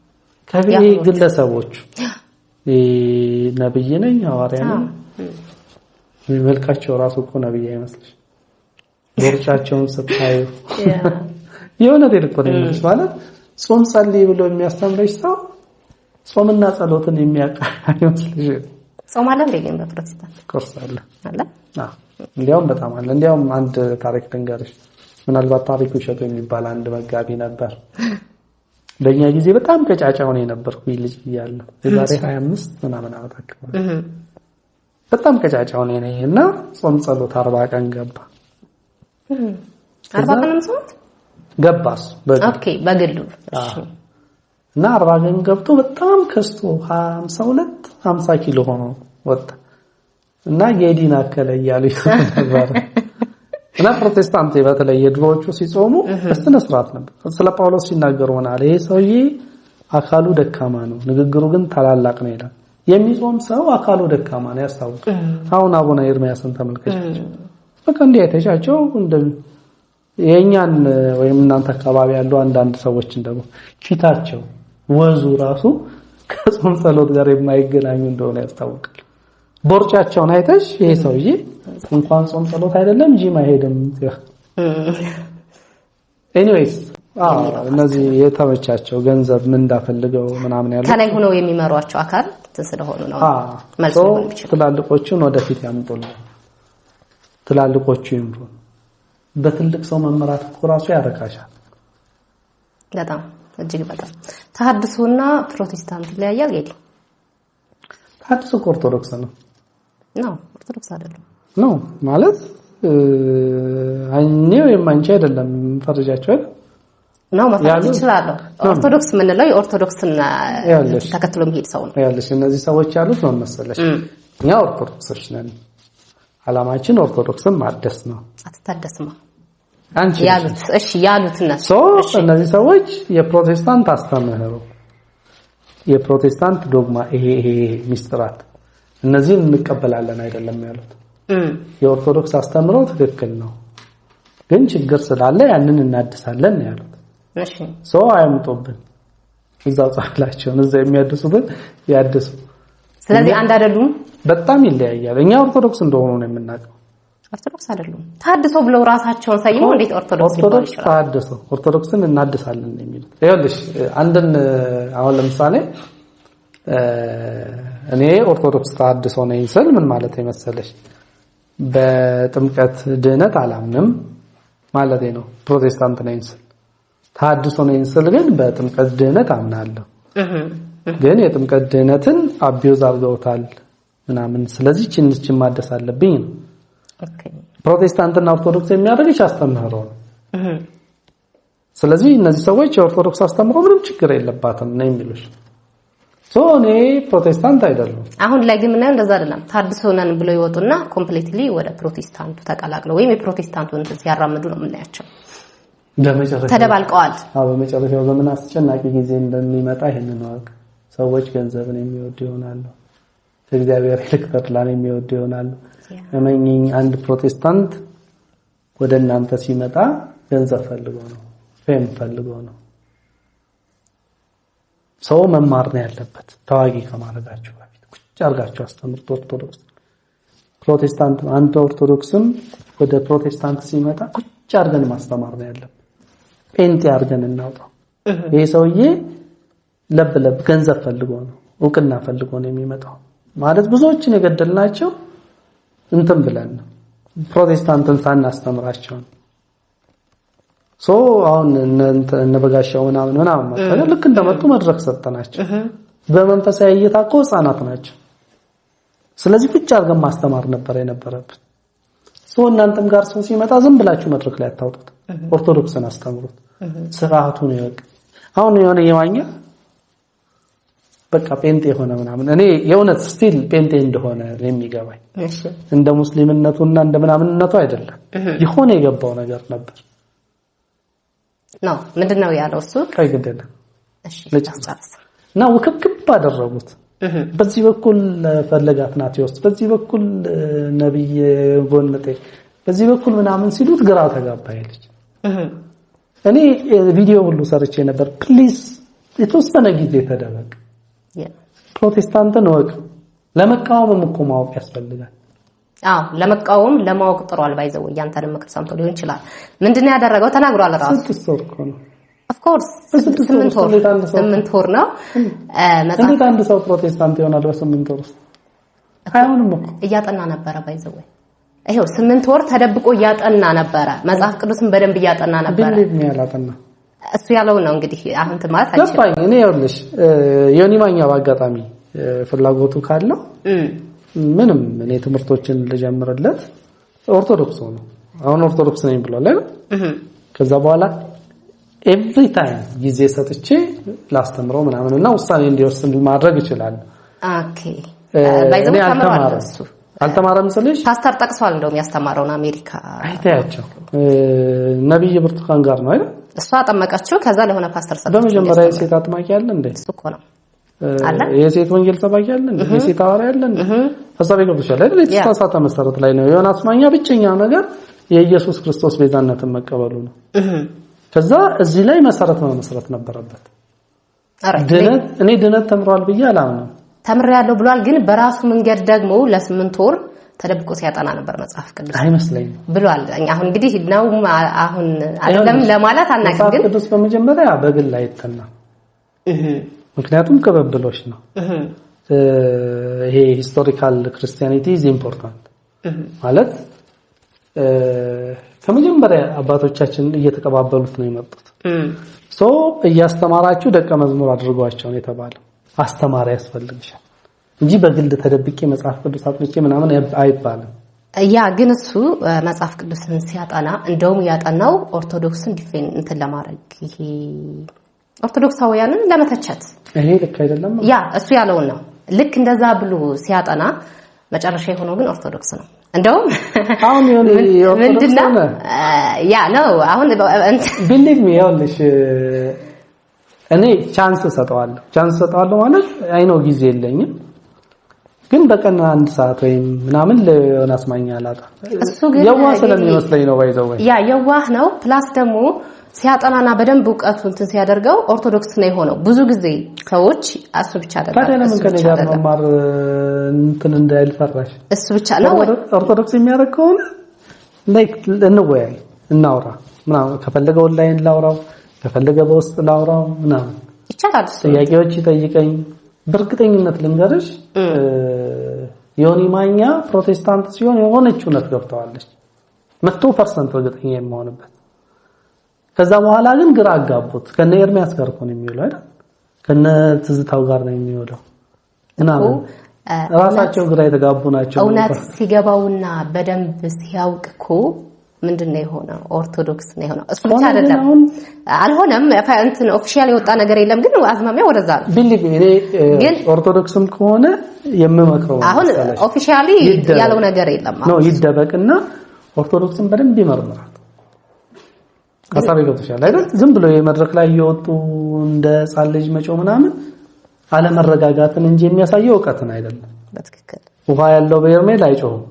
ከፊት ግለሰቦች ነብይ ነኝ ሐዋርያ ነኝ መልካቸው ራሱ እኮ ነብይ አይመስልሽ? ቦርጫቸውን ስታዩ የሆነ ዲሬክተር ማለት ጾም ጸልይ ብሎ የሚያስተምርሽ ሰው ጾምና ጸሎትን የሚያቃይ ይመስልሽ? ጾም አለ እንዴ ግን በፕሮቴስታንት ኮርስ አለ አለ? እንዲያውም በጣም አለ። እንዲያውም አንድ ታሪክ ልንገርሽ። ምናልባት ታሪኩ ሸቶ የሚባል አንድ መጋቢ ነበር። በእኛ ጊዜ በጣም ቀጫጫው ነው የነበርኩኝ ልጅ እያለሁ የዛሬ 25 ምናምን ዓመት አካባቢ በጣም ቀጫጫው ነው እና ጾም ጸሎት 40 ቀን ገባ። 40 ቀን ጾም ገባስ ኦኬ በግሉ እና 40 ቀን ገብቶ በጣም ከስቶ 50 ኪሎ ሆኖ ወጣ እና የዲና ከለ ያሉ ነበር። እና ፕሮቴስታንት በተለይ የድሮዎቹ ሲጾሙ በስነ ስርዓት ነበር። ስለ ጳውሎስ ሲናገሩ ማለት ይሄ ሰውዬ አካሉ ደካማ ነው፣ ንግግሩ ግን ታላላቅ ነው ይላል። የሚጾም ሰው አካሉ ደካማ ነው ያስታውቃል። አሁን አቡነ ኤርሚያስን ተመልከቻቸው። በቃ እንዲህ አይተቻቸው እንደ የኛን ወይም እናንተ አካባቢ ያሉ አንዳንድ ሰዎች እንደው ፊታቸው ወዙ ራሱ ከጾም ጸሎት ጋር የማይገናኙ እንደሆነ ያስታውቃል። ቦርጫቸውን አይተሽ ይሄ ሰውዬ እንኳን ጾም ጸሎት አይደለም ጂም አይሄድም። ኤኒዌይስ እነዚህ የተመቻቸው ገንዘብ ምን እንዳፈልገው ምናምን ያለው ከላይ ሆነው የሚመሯቸው አካል ስለሆኑ ነው መልስ ነው የሚችለው። ትላልቆቹን ወደፊት ያምጡልን፣ ትላልቆቹ ይምሩ። በትልቅ ሰው መመራት እኮ ራሱ ያረካሻል። በጣም እጅግ በጣም ተሐድሶና ፕሮቴስታንት ይለያያል። ጌዲ ተሐድሶ ኦርቶዶክስ ነው ኦርቶዶክስ አይደለም ነው ማለት አይኔው የማንቺ አይደለም ፈርጃቸው አይደል ነው ማለት ይችላል። ኦርቶዶክስ ምንለው የኦርቶዶክስን ተከትሎ የሚሄድ ሰው ነው ያለሽ። እነዚህ ሰዎች ያሉት ነው መሰለሽ እኛ ኦርቶዶክሶች ነን። አላማችን ኦርቶዶክስን ማደስ ነው። አትታደስማ አንቺ ያሉት ያሉት እነዚህ ሰዎች የፕሮቴስታንት አስተምህሮ የፕሮቴስታንት ዶግማ ይሄ ሚስጥራት እነዚህን እንቀበላለን አይደለም ያሉት። የኦርቶዶክስ አስተምህሮ ትክክል ነው ግን ችግር ስላለ ያንን እናድሳለን ያሉት። እሺ አይምጡብን እዛው ጻፍላቸው እዛ የሚያድሱብን ያድሱ። ስለዚህ አንድ አይደሉም፣ በጣም ይለያያል። እኛ ኦርቶዶክስ እንደሆኑ ነው የምናውቀው። ኦርቶዶክስ አይደሉም። ተሐድሶ ብለው ራሳቸውን ሳይሆን እንዴት ኦርቶዶክስ ይባላል? ተሐድሶ ኦርቶዶክስን እናድሳለን የሚሉት ይኸውልሽ፣ አንድን አሁን ለምሳሌ እኔ ኦርቶዶክስ ተሐድሶ ነኝ ስል ምን ማለት መሰለሽ? በጥምቀት ድህነት አላምንም፣ ማለቴ ነው። ፕሮቴስታንት ነኝ ስል ተሐድሶ ነኝ ስል ግን በጥምቀት ድህነት አምናለሁ። ግን የጥምቀት ድህነትን አቢዩዝ አድርገውታል ምናምን ስለዚህ ችንችን ማደስ አለብኝ ነው። ኦኬ ፕሮቴስታንትና ኦርቶዶክስ የሚያደርግሽ አስተምህሮ ነው። ስለዚህ እነዚህ ሰዎች የኦርቶዶክስ አስተምህሮ ምንም ችግር የለባትም ነው የሚሉሽ። እኔ ፕሮቴስታንት አይደለም። አሁን ላይ ግን ምናምን እንደዛ አይደለም። ተሐድሶ ነን ብለው ይወጡና ኮምፕሊትሊ ወደ ፕሮቴስታንቱ ተቀላቅለው ወይም የፕሮቴስታንቱን ሲያራምዱ ነው የምናያቸው። ተደባልቀዋል። በመጨረሻው ዘመን አስጨናቂ ጊዜ እንደሚመጣ ይሄንን ነው። ሰዎች ገንዘብን የሚወዱ ይሆናሉ። እግዚአብሔር ይልቅ ተድላን የሚወዱ ይሆናሉ። እመኚኝ አንድ ፕሮቴስታንት ወደ እናንተ ሲመጣ ገንዘብ ፈልጎ ነው፣ ፌም ፈልጎ ነው። ሰው መማር ነው ያለበት። ታዋቂ ከማድረጋችሁ በፊት ቁጭ አድርጋችሁ አስተምሩት። ኦርቶዶክስ ፕሮቴስታንት አንተ ኦርቶዶክስም ወደ ፕሮቴስታንት ሲመጣ ቁጭ አድርገን ማስተማር ነው ያለበት። ፔንት አድርገን እናውጣው። ይሄ ሰውዬ ለብ ገንዘብ ፈልጎ ነው፣ እውቅና ፈልጎ ነው የሚመጣው ማለት ብዙዎችን የገደልናቸው እንትን ብለን ነው ፕሮቴስታንትን ሳናስተምራቸው ነው። አሁን እነ በጋሻው ምናምን ማለት ልክ እንደመጡ መድረክ ሰጠናቸው። በመንፈሳዊ እይታ እኮ ህፃናት ናቸው። ስለዚህ ቁጭ አድርገን ማስተማር ነበር የነበረብን። እናንተም ጋር ሰው ሲመጣ ዝም ብላችሁ መድረክ ላይ አታውጡት። ኦርቶዶክስን አስተምሩት። ስርዓቱን ይወቅ። አሁን የሆነ የዋኛ በቃ ጴንጤ የሆነ ምናምን እኔ የእውነት ስቲል ጴንጤ እንደሆነ የሚገባኝ እንደ ሙስሊምነቱና እንደ ምናምንነቱ አይደለም። የሆነ የገባው ነገር ነበር ነው። ምንድነው ያለው እሱ? ከይገደለ እና ውክክብ አደረጉት። በዚህ በኩል ፈለጋት ናቴዎስ፣ በዚህ በኩል ነብይ ጎንጤ፣ በዚህ በኩል ምናምን ሲሉት ግራ ተጋባ ይልኝ። እኔ ቪዲዮ ሁሉ ሰርቼ ነበር። ፕሊዝ የተወሰነ ጊዜ ተደበቅ። ፕሮቴስታንትን ወቅ ለመቃወምም እኮ ማወቅ ያስፈልጋል። ለመቃወም ለማወቅ ጥሯል። ባይዘው ያንተንም ምክር ሰምቶ ሊሆን ይችላል። ምንድነው ያደረገው? ተናግሯል ራሱ። 6 ወር እኮ ነው። ኦፍ ኮርስ 8 ወር ነው። እንዴት አንድ ሰው ፕሮቴስታንት ይሆናል በ8 ወር ውስጥ? አይሆንም እኮ። እያጠና ነበረ ባይዘው። ይሄው 8 ወር ተደብቆ እያጠና ነበረ። መጽሐፍ ቅዱስን በደንብ እያጠና ነበረ። ቢልም ያላጠና እሱ ያለው ነው እንግዲህ አሁን ተማት አይችልም። ገባኝ። እኔ ይኸውልሽ ዮኒ ማኛ በአጋጣሚ ፍላጎቱ ካለው ምንም እኔ ትምህርቶችን ልጀምርለት ኦርቶዶክስ ነው። አሁን ኦርቶዶክስ ነኝ ብሏል አይደል? ከዛ በኋላ ኤቭሪ ታይም ጊዜ ሰጥቼ ላስተምረው ምናምንና ውሳኔ እንዲወስን ማድረግ ይችላል። ኦኬ ባይዘው ተማራለ እሱ አልተማረም ስልሽ ፓስተር ጠቅሷል። እንደውም ያስተማረውና አሜሪካ አይታያቸው ነብይ ብርቱካን ጋር ነው አይደል? እሷ አጠመቀችው። ከዛ ለሆነ ፓስተር ሰጠች። በመጀመሪያ የሴት አጥማቂ ያለ እንዴ? እሱ እኮ ነው አለ። የሴት ወንጌል ሰባኪ ያለ እንዴ? የሴት ሐዋርያ ያለ እንዴ? ሐሳብ ይገብሻል አይደል? የተሳሳተ መሰረት ላይ ነው። ዮናስ ማኛ ብቸኛው ነገር የኢየሱስ ክርስቶስ ቤዛነትን መቀበሉ ነው። ከዛ እዚህ ላይ መሰረት መመስረት ነበረበት። ድነት እኔ ድነት ተምሯል ብዬ አላምንም። ተምሬያለሁ ብሏል። ግን በራሱ መንገድ ደግሞ ለ8 ወር ተደብቆ ሲያጠና ነበር መጽሐፍ ቅዱስ አይመስለኝም ብሏል። አሁን እንግዲህ ነው አሁን አይደለም ለማለት አናውቅም። ግን ቅዱስ በመጀመሪያ በግል አይተና ምክንያቱም ከበብሎሽ ነው። ይሄ ሂስቶሪካል ክርስቲያኒቲ ኢዝ ኢምፖርታንት ማለት ከመጀመሪያ አባቶቻችን እየተቀባበሉት ነው የመጡት። እያስተማራችሁ ደቀ መዝሙር አድርጓቸው ነው የተባለው። አስተማሪ ያስፈልግሻል እንጂ በግል ተደብቄ መጽሐፍ ቅዱስ አጥንቼ ምናምን አይባልም። ያ ግን እሱ መጽሐፍ ቅዱስን ሲያጠና እንደውም ያጠናው ኦርቶዶክስን ዲፌንድ እንትን ለማድረግ ይሄ ኦርቶዶክሳውያንን ለመተቸት ይሄ ልክ አይደለም። ያ እሱ ያለው ነው። ልክ እንደዛ ብሎ ሲያጠና መጨረሻ የሆነው ግን ኦርቶዶክስ ነው። እንደውም አሁን ምንድነው ያ ነው አሁን ቢሊቭ ሚ ያውልሽ እኔ ቻንስ ሰጠዋለሁ ማለት አይኖ ጊዜ የለኝም ግን በቀን 1 ሰዓት ወይም ምናምን ለዮናስ ማኛ አላጣ እሱ ግን የዋህ ስለሚመስለኝ ነው ባይዘው ያ የዋህ ነው። ፕላስ ደግሞ ሲያጠናና በደንብ ዕውቀቱ እንትን ሲያደርገው ኦርቶዶክስ ነው የሆነው። ብዙ ጊዜ ሰዎች እሱ ብቻ አይደለም ታዲያ ለምን ከኔ ጋር መማር እንትን እንዳይል ፈራሽ? እሱ ብቻ ነው ኦርቶዶክስ የሚያደርግ ከሆነ ላይክ እንወያይ እናውራ ምናምን ከፈለገ ኦንላይን ላውራው ከፈለገ በውስጥ ላውራው ምናምን ይቻላል። ጥያቄዎች ይጠይቀኝ። በእርግጠኝነት ልንገርሽ ዮኒ ማኛ ፕሮቴስታንት ሲሆን የሆነች እውነት ገብተዋለች 100% እርግጠኛ የምሆንበት ከዛ በኋላ ግን ግራ አጋቡት። ከነ ኤርሚያስ ጋር እኮ ነው የሚውለው አይደል? ከነ ትዝታው ጋር ነው የሚውለው እና ራሳቸው ግራ የተጋቡ ናቸው። እውነት ሲገባውና በደንብ ሲያውቅ እኮ ምንድነው የሆነው? ኦርቶዶክስ ነው የሆነው። እሱ ብቻ አይደለም አልሆነም። እንትን ኦፊሻሊ የወጣ ነገር የለም፣ ግን አዝማሚያ ወደዛ ነው። ቢልግ እኔ ኦርቶዶክስም ከሆነ የምመክረው አሁን ኦፊሻሊ ያለው ነገር የለም ነው ይደበቅና ኦርቶዶክስን በደንብ ይመርምራል። ሐሳብ ይገብተሻል አይደል? ዝም ብሎ የመድረክ ላይ እየወጡ እንደ ጻል ልጅ መጮህ ምናምን አለመረጋጋትን እንጂ የሚያሳየው ዕውቀትን አይደለም። በትክክል ውሃ ያለው በርሜል አይጮህም።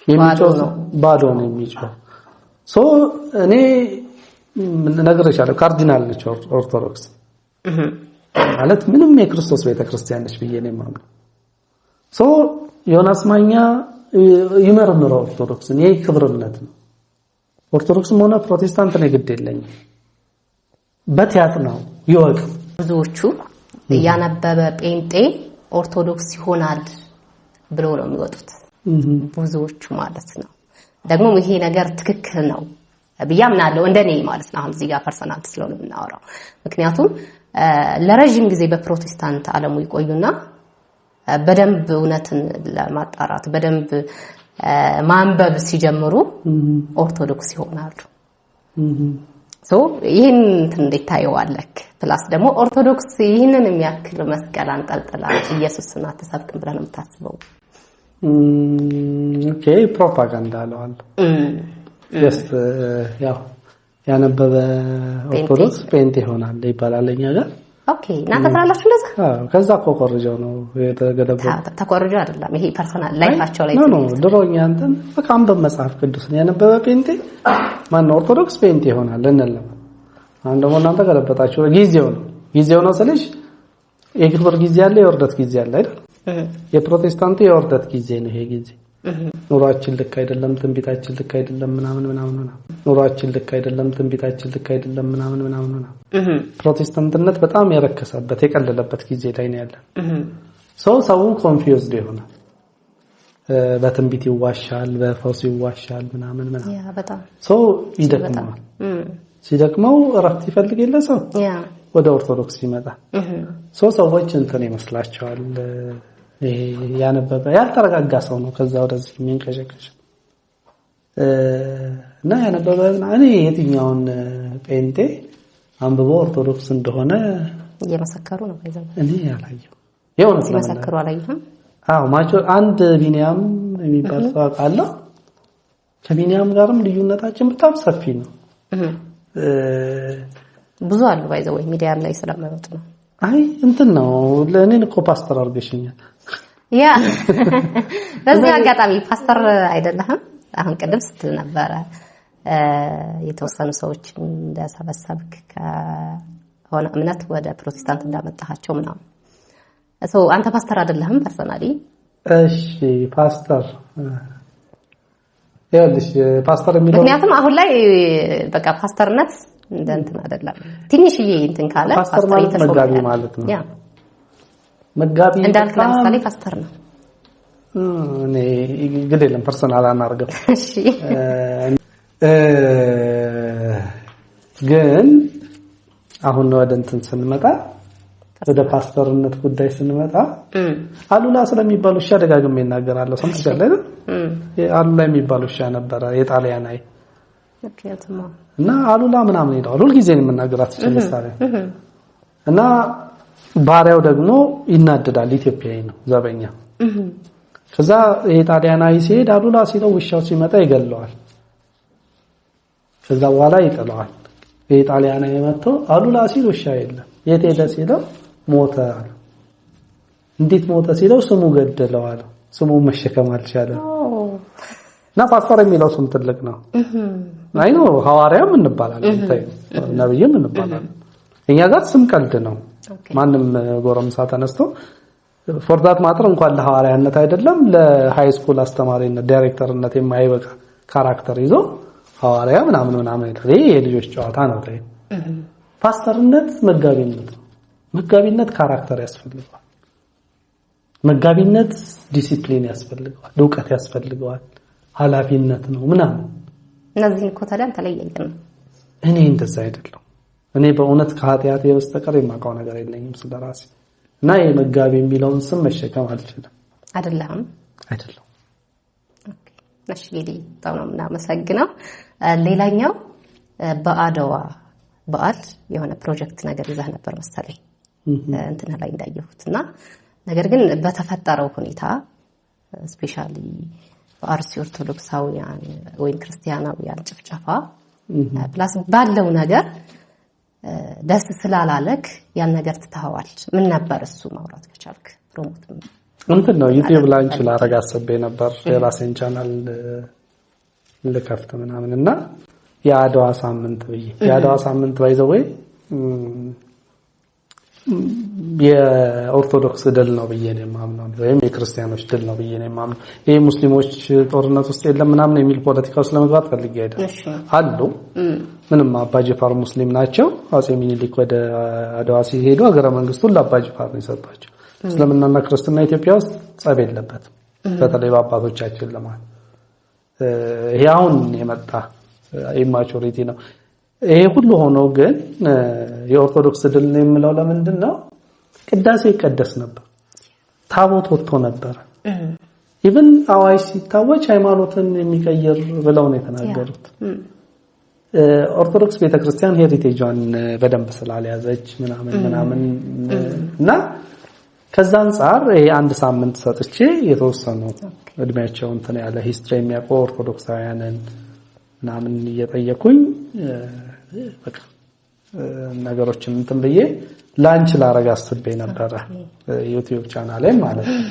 የሚጮህ ባዶ ነው የሚጮህ። እኔ ነግሬሻለሁ፣ ካርዲናል ነች ኦርቶዶክስ ማለት ምንም የክርስቶስ ቤተክርስቲያን ነች ብዬ ነው የማምነው። ዮናስ ማኛ ይመርምረው ኦርቶዶክስን። ይሄ ክብርነት ነው። ኦርቶዶክስም ሆነ ፕሮቴስታንት ነው ግድ የለኝም። በቲያትር ይወቅ። ብዙዎቹ ያነበበ ጴንጤ ኦርቶዶክስ ይሆናል ብለው ነው የሚወጡት፣ ብዙዎቹ ማለት ነው። ደግሞ ይሄ ነገር ትክክል ነው ብዬ አምናለሁ፣ እንደኔ ማለት ነው። አሁን እዚህ ጋር ፐርሰናል ስለሆነ የምናወራው፣ ምክንያቱም ለረጅም ጊዜ በፕሮቴስታንት ዓለሙ ይቆዩና በደንብ እውነትን ለማጣራት በደንብ ማንበብ ሲጀምሩ ኦርቶዶክስ ይሆናሉ። ይህን እንዴት ታየዋለህ? ፕላስ ደግሞ ኦርቶዶክስ ይህንን የሚያክል መስቀል አንጠልጥላ ኢየሱስን አትሰብክም ብለህ ነው የምታስበው? ኦኬ ፕሮፓጋንዳ አለዋል። ያው ያነበበ ኦርቶዶክስ ጴንጤ ይሆናል ይባላል እኛ ጋር። ኦኬ እናንተ ትላላችሁ እንደዛ? ከዛ እኮ ኮርጀው ነው የተገለበው። ተኮርጀው አይደለም፣ ይሄ ፐርሰናል ላይፋቸው ላይ ነው። ድሮኛ እንትን በቃ አንበብ መጽሐፍ ቅዱስን ያነበበ ጴንጤ ማን ኦርቶዶክስ ጴንጤ ይሆናል እንለም። አሁን ደግሞ እናንተ ገለበጣችሁ። ጊዜው ነው ስልሽ የክብር ጊዜ አለ፣ የወርደት ጊዜ አለ አይደል? የፕሮቴስታንቱ የወርደት ጊዜ ነው ይሄ ጊዜ። ኑሯችን ልክ አይደለም፣ ትንቢታችን ልክ አይደለም ምናምን ኑሯችን ልክ አይደለም፣ ትንቢታችን ልክ አይደለም ምናምን ፕሮቴስታንትነት በጣም የረከሰበት የቀለለበት ጊዜ ላይ ነው ያለን። ሰው ኮንፊውዝድ ይሆናል። በትንቢት ይዋሻል፣ በፈውስ ይዋሻል ምናምን ያ በጣም ይደክማል። ሲደክመው እረፍት ይፈልግ የለ ሰው ወደ ኦርቶዶክስ ይመጣል። ሰዎች እንትን ይመስላቸዋል። ያነበበ ያልተረጋጋ ሰው ነው ከዛ ወደዚህ የሚንቀሸቀሽ እና ያነበበ እኔ የትኛውን ጴንጤ አንብቦ ኦርቶዶክስ እንደሆነ እየመሰከሩ ነው ባይዘው እኔ ያላየው የሆነ ስለመሰከሩ አላየህም? ማቾ አንድ ቢኒያም የሚባል ሰው አለ። ከቢኒያም ጋርም ልዩነታችን በጣም ሰፊ ነው። ብዙ አሉ ባይዘው ሚዲያ ላይ ስለማይወጡ ነው። አይ እንትን ነው ለእኔን እኮ ፓስተር አድርገሽኛል። ያ በዚህ አጋጣሚ ፓስተር አይደለህም? አሁን ቅድም ስትል ነበረ የተወሰኑ ሰዎች እንደሰበሰብክ ከሆነ እምነት ወደ ፕሮቴስታንት እንዳመጣሃቸው ምናምን። አንተ ፓስተር አይደለህም ፐርሰናሊ? እሺ ፓስተር ይኸውልሽ ፓስተር የሚለው ምክንያቱም አሁን ላይ በቃ ፓስተርነት እንደ እንትን አይደለም። ትንሽዬ እንትን ካለ ፓስተር ማለት መጋቢ ማለት ነው። ያ መጋቢ እንዳልክ ለምሳሌ ፓስተር ነው። እኔ ግድ የለም ፐርሰናል አናርገው። እሺ ግን አሁን ወደ እንትን ስንመጣ ወደ ፓስተርነት ጉዳይ ስንመጣ አሉላ ስለሚባል ውሻ ደጋግሜ እናገራለሁ። ሰምተሻል አይደል? አሉላ የሚባል ውሻ ነበረ የጣሊያናይ እና አሉላ ምናምን ይላል ሁሉ ጊዜ የምናገራት ስለሳለ እና ባሪያው ደግሞ ይናደዳል። ኢትዮጵያዊ ነው ዘበኛ። ከዛ የጣሊያናዊ ሲሄድ አሉላ ሲለው ውሻው ሲመጣ ይገለዋል። ከዛ በኋላ ይጥለዋል። የጣሊያናዊ መጥቶ አሉላ ሲል ውሻ የለም የት ሄደ ሲለው ሞተ አለ። እንዴት ሞተ ሲለው ስሙ ገደለው አለ። ስሙ መሸከም አልቻለም። እና ፓስተር የሚለው ስም ትልቅ ነው። አይ ነው ሐዋርያም እንባላለን ነብይም እንባላለን። እኛ ጋር ስም ቀልድ ነው። ማንም ጎረምሳ ተነስቶ ፎርዳት ማጥር እንኳን ለሐዋርያነት አይደለም ለሃይ ስኩል አስተማሪነት ዳይሬክተርነት የማይበቃ ካራክተር ይዞ ሐዋርያ ምናምን ይላል። ይሄ የልጆች ጨዋታ ነው። ፓስተርነት መጋቢነት ነው። መጋቢነት ካራክተር ያስፈልገዋል። መጋቢነት ዲሲፕሊን ያስፈልገዋል፣ ዕውቀት ያስፈልገዋል፣ ኃላፊነት ነው ምናምን። እነዚህ እኮ ታዲያ ተለየኝ ነው እኔ እንደዛ አይደለም። እኔ በእውነት ከኃጢአቴ በስተቀር የማውቀው ነገር የለኝም ስለራሴ እና የመጋቢ የሚለውን ስም መሸከም አልችልም። አይደለም። ኦኬ እሺ ጌዲ በጣም ነው የምናመሰግነው። ሌላኛው በአድዋ በዓል የሆነ ፕሮጀክት ነገር ይዘህ ነበር መሰለኝ እንትን ላይ እንዳየሁትና ነገር ግን በተፈጠረው ሁኔታ ስፔሻሊ በአርሲ ኦርቶዶክሳውያን ወይም ክርስቲያናውያን ጭፍጨፋ ፕላስ ባለው ነገር ደስ ስላላለክ ያን ነገር ትተዋል። ምን ነበር እሱ ማውራት ከቻልክ ፕሮሞት እንትን ነው ዩቲዩብ ላንች ላረጋ አሰበ ነበር የራሴን ቻናል ልከፍት ምናምንና የአድዋ ሳምንት ባይዘው የኦርቶዶክስ ድል ነው ብዬ ነው የማምነው ወይም የክርስቲያኖች ድል ነው ብዬ ነው የማምነው። ይሄ ሙስሊሞች ጦርነት ውስጥ የለም ምናምን የሚል ፖለቲካ ውስጥ ለመግባት ፈልጌ አይደለም አሉ። ምንም አባጅፋር ሙስሊም ናቸው። አጼ ሚኒሊክ ወደ አድዋ ሲሄዱ ሀገረ መንግስቱን ለአባጅፋር ነው የሰጣቸው። እስልምናና ክርስትና ኢትዮጵያ ውስጥ ጸብ የለበትም። በተለይ በአባቶቻችን ለማለት ይሄ አሁን የመጣ ኢማቹሪቲ ነው። ይሄ ሁሉ ሆኖ ግን የኦርቶዶክስ ድል ነው የምለው ለምንድን ነው? ቅዳሴ ይቀደስ ነበር፣ ታቦት ወጥቶ ነበር። ኢቭን አዋጅ ሲታወጅ ሃይማኖትን የሚቀይር ብለው ነው የተናገሩት። ኦርቶዶክስ ቤተክርስቲያን ሄሪቴጇን በደንብ ስላልያዘች ምናምን እና ከዛ አንፃር ይሄ አንድ ሳምንት ሰጥቼ የተወሰኑ እድሜያቸው እንትን ያለ ሂስትሪ የሚያውቁ ኦርቶዶክሳውያንን ምናምን እየጠየኩኝ በቃ ነገሮችን እንትን ብዬ ላንች ላረጋ አስቤ ነበረ ዩቲዩብ ቻናሌ ማለት ነው።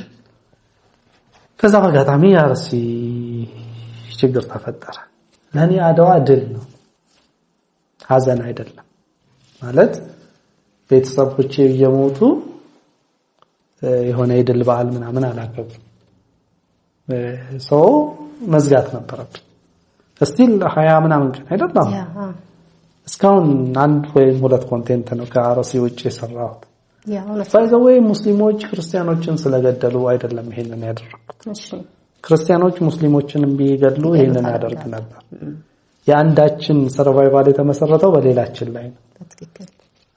ከዛ በአጋጣሚ የአርሲ ችግር ተፈጠረ። ለኔ አድዋ ድል ነው፣ ሀዘን አይደለም። ማለት ቤተሰቦቼ እየሞቱ የሆነ የድል በዓል ምናምን አላከብኩም። ሰው መዝጋት ነበረብኝ። ስቲል 20 ምናምን ቀን አይደለም እስካሁን አንድ ወይም ሁለት ኮንቴንት ነው ከአርሲ ውጪ የሰራሁት። ባይዘው ሙስሊሞች ክርስቲያኖችን ስለገደሉ አይደለም ይሄንን ያደረኩት። ክርስቲያኖች ሙስሊሞችን ቢገድሉ ይሄንን ያደርግ ነበር። የአንዳችን ሰርቫይቫል የተመሰረተው በሌላችን ላይ ነው።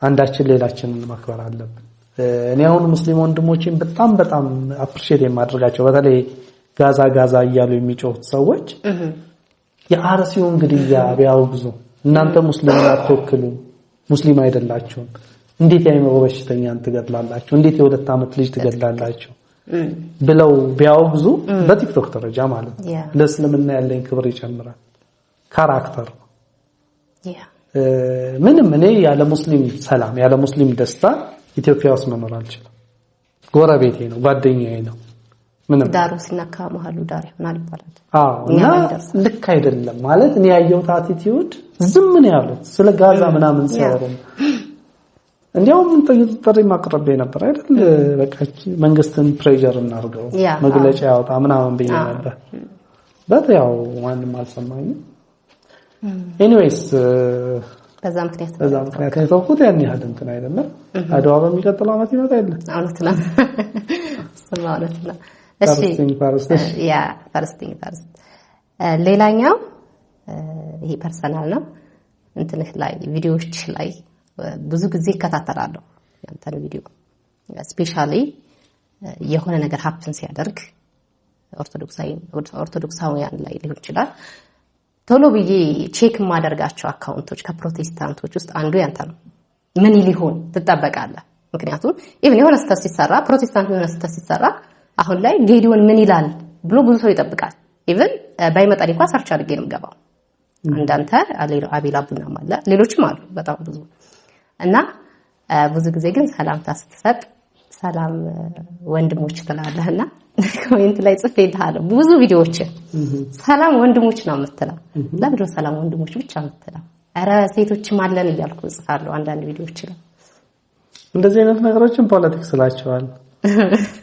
አንዳችን ሌላችንን ማክበር አለብን። እኔ አሁን ሙስሊም ወንድሞቼን በጣም አፕሪሺየት የማደርጋቸው በተለይ ጋዛ እያሉ የሚጮሁት ሰዎች የአርሲውን ግድያ ቢያወግዙ እናንተ ሙስሊምን አትወክሉ፣ ሙስሊም አይደላችሁም፣ እንዴት የአይምሮ በሽተኛን ትገድላላችሁ፣ እንዴት የሁለት ዓመት ልጅ ትገድላላችሁ ብለው ቢያወግዙ በቲክቶክ ደረጃ ማለት ነው ለእስልምና ያለኝ ክብር ይጨምራል። ካራክተር ምንም እኔ ያለ ሙስሊም ሰላም ያለ ሙስሊም ደስታ ኢትዮጵያ ውስጥ መኖር አልችልም። ጎረቤቴ ነው፣ ጓደኛዬ ነው። ምንም ዳሩ ሲነካ መሐሉ ዳር ይሆናል ይባላል። እና ልክ አይደለም ማለት እኔ ያየሁት አቲቲዩድ ዝም ነው ያሉት ስለ ጋዛ ምናምን ሲያወሩ እንዲያውም ጥሪ ማቅረብ ነበር አይደል? በቃ መንግስትን ፕሬሸር እናርገው መግለጫ ያወጣ ምናምን ብዬ ነበር። በታው ማንም አልሰማኝም። ኤኒዌይስ በዛ ምክንያት የተውኩት ያን ያህል እንትን አይደለም። አድዋ በሚቀጥለው ዓመት ይመጣ አይደል? እውነት ነው። ስማውነት ነው። እሺ ያ ፈርስቲንግ ሌላኛው ይሄ ፐርሰናል ነው። እንትንህ ላይ ቪዲዮዎች ላይ ብዙ ጊዜ እከታተላለሁ ያንተን ቪዲዮ ስፔሻሊ የሆነ ነገር ሀፕን ሲያደርግ ኦርቶዶክሳውያን ላይ ሊሆን ይችላል ቶሎ ብዬ ቼክ ማደርጋቸው አካውንቶች ከፕሮቴስታንቶች ውስጥ አንዱ ያንተ ነው። ምን ሊሆን ትጠበቃለህ? ምክንያቱም ኢቭን የሆነ ስህተት ሲሰራ ፕሮቴስታንት የሆነ ስህተት ሲሰራ አሁን ላይ ጌዲዮን ምን ይላል ብሎ ብዙ ሰው ይጠብቃል። ኢቭን ባይመጣ እንኳን ሰርች አድርጌ ነው የምገባው። አንዳንተ አቤላ ቡና ማለት ሌሎችም አሉ በጣም ብዙ እና ብዙ ጊዜ ግን ሰላምታ ስትሰጥ ሰላም ወንድሞች ትላለህና ኮሜንት ላይ ጽፌልሃለሁ ብዙ ቪዲዮዎች ሰላም ወንድሞች ነው የምትለው። ለምን ሰላም ወንድሞች ብቻ የምትለው? አረ ሴቶችም አለን እያልኩ ጽፋለሁ አንዳንድ ቪዲዮዎች ላይ። እንደዚህ አይነት ነገሮችን ፖለቲክስ ስላቸዋል።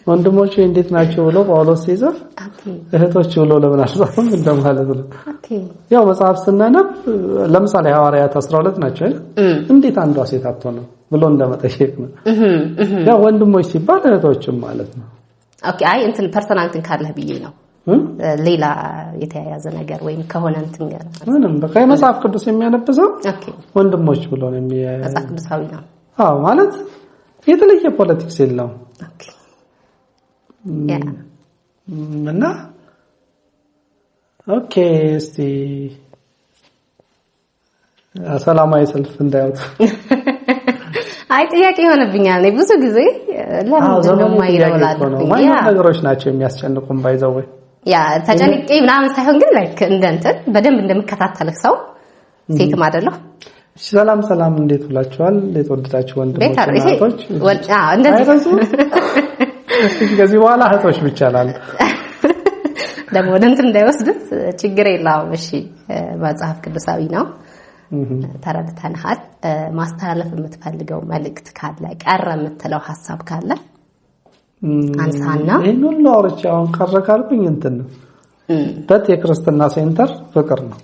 ወንድሞች እንዴት ናቸው ብሎ ጳውሎስ ሲጽፍ እህቶች ብሎ ለምን አልጻፈም እንደማለት ነው። ያው መጽሐፍ ስናነብ ለምሳሌ ሐዋርያት 12 ናቸው አይደል? እንዴት አንዷ ሴት አትሆንም ብሎ እንደመጠየቅ ነው። ያው ወንድሞች ሲባል እህቶችም ማለት ነው። ኦኬ አይ እንትን ፐርሰናል እንትን ካለህ ብዬ ነው። ሌላ የተያያዘ ነገር ወይም ከሆነ እንትን ጋር ምንም በቃ የመጽሐፍ ቅዱስ የሚያነብሰው ወንድሞች ብሎ ነው መጽሐፍ ቅዱሳዊ ነው። አዎ ማለት የተለየ ፖለቲክስ የለውም። ኦኬ እና ኦኬ እስቲ ሰላማዊ ሰልፍ እንዳይወጡ አይ ጥያቄ ይሆነብኛል። እኔ ብዙ ጊዜ ለምን ነው የማይረውላለው ነገሮች ናቸው የሚያስጨንቁን ባይዘው ያ ተጨንቄ ምናምን ሳይሆን ግን ላይክ እንደንትን በደንብ እንደምከታተልህ ሰው ሴትም አይደለሁ። ሰላም እንዴት ብላችኋል? የተወደዳችሁ ወንድሞች እናቶች እንደዚህ ከዚህ በኋላ እህቶች ብቻ ላሉ ደግሞ እንትን እንዳይወስዱት ችግር የለውም። እሺ መጽሐፍ ቅዱሳዊ ነው ተረድተናል። ማስተላለፍ የምትፈልገው መልእክት ካለ ቀረ የምትለው ሐሳብ ካለ አንሳና ይሄን ሁሉ አውርቼ አሁን ቀረ ካልኩኝ እንትን ነው የክርስትና ሴንተር ፍቅር ነው።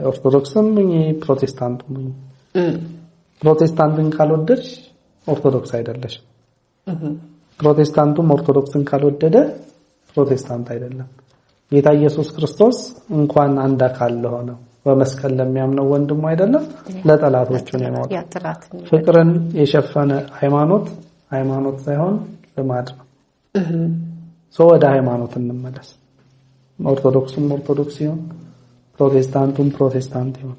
ኦርቶዶክስም ፕሮቴስታንትም ፕሮቴስታንትን ካልወደድሽ ኦርቶዶክስ አይደለሽም። ፕሮቴስታንቱም ኦርቶዶክስን ካልወደደ ፕሮቴስታንት አይደለም። ጌታ ኢየሱስ ክርስቶስ እንኳን አንድ አካል ለሆነው በመስቀል ለሚያምነው ወንድሙ አይደለም ለጠላቶቹ ነው የሞተው። ፍቅርን የሸፈነ ሃይማኖት ሳይሆን ልማድ ነው። ወደ ሃይማኖት እንመለስ። ኦርቶዶክስም ኦርቶዶክስ ይሁን ፕሮቴስታንቱም ፕሮቴስታንት ይሁን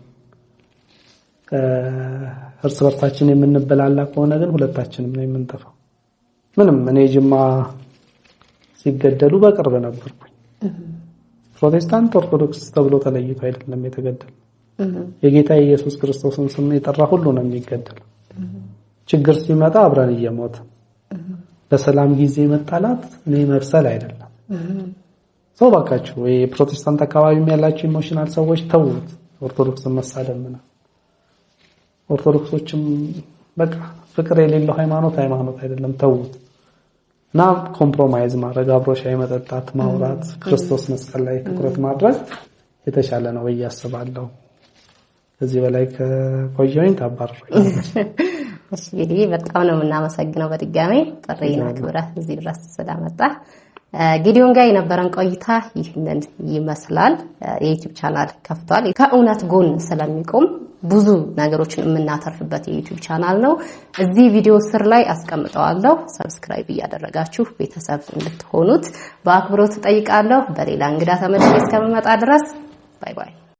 እርስ በርሳችን የምንበላላ ከሆነ ግን ሁለታችንም ነው የምንጠፋው። ምንም እኔ ጅማ ሲገደሉ በቅርብ ነበርኩኝ። ፕሮቴስታንት ኦርቶዶክስ ተብሎ ተለይቶ አይደለም የተገደለው። የጌታ ኢየሱስ ክርስቶስን ስም የጠራ ሁሉ ነው የሚገደለው። ችግር ሲመጣ አብረን እየሞት በሰላም ጊዜ መጣላት እኔ መብሰል አይደለም። ባካችሁ የፕሮቴስታንት አካባቢ ያላችሁ ኢሞሽናል ሰዎች ተውት። ኦርቶዶክስን መሳደብ ምናምን ኦርቶዶክሶችም በቃ ፍቅር የሌለው ሃይማኖት አይደለም ተውት። እና ኮምፕሮማይዝ ማድረግ አብሮ ሻይ መጠጣት ማውራት ክርስቶስ መስቀል ላይ ትኩረት ማድረግ የተሻለ ነው ብዬ አስባለሁ። ከዚህ በላይ ከቆየሁኝ ታባርሩኝ። እሺ እንግዲህ በጣም ነው የምናመሰግነው በድጋሚ ጥሪና ክብረህ እዚህ ድረስ ስለመጣ። ጊዲዮን ጋር የነበረን ቆይታ ይህንን ይመስላል። የዩቲዩብ ቻናል ከፍቷል። ከእውነት ጎን ስለሚቆም ብዙ ነገሮችን የምናተርፍበት የዩቲዩብ ቻናል ነው። እዚህ ቪዲዮ ስር ላይ አስቀምጠዋለሁ። ሰብስክራይብ እያደረጋችሁ ቤተሰብ እንድትሆኑት በአክብሮት ጠይቃለሁ። በሌላ እንግዳ ተመልሼ እስከምመጣ ድረስ ባይ ባይ።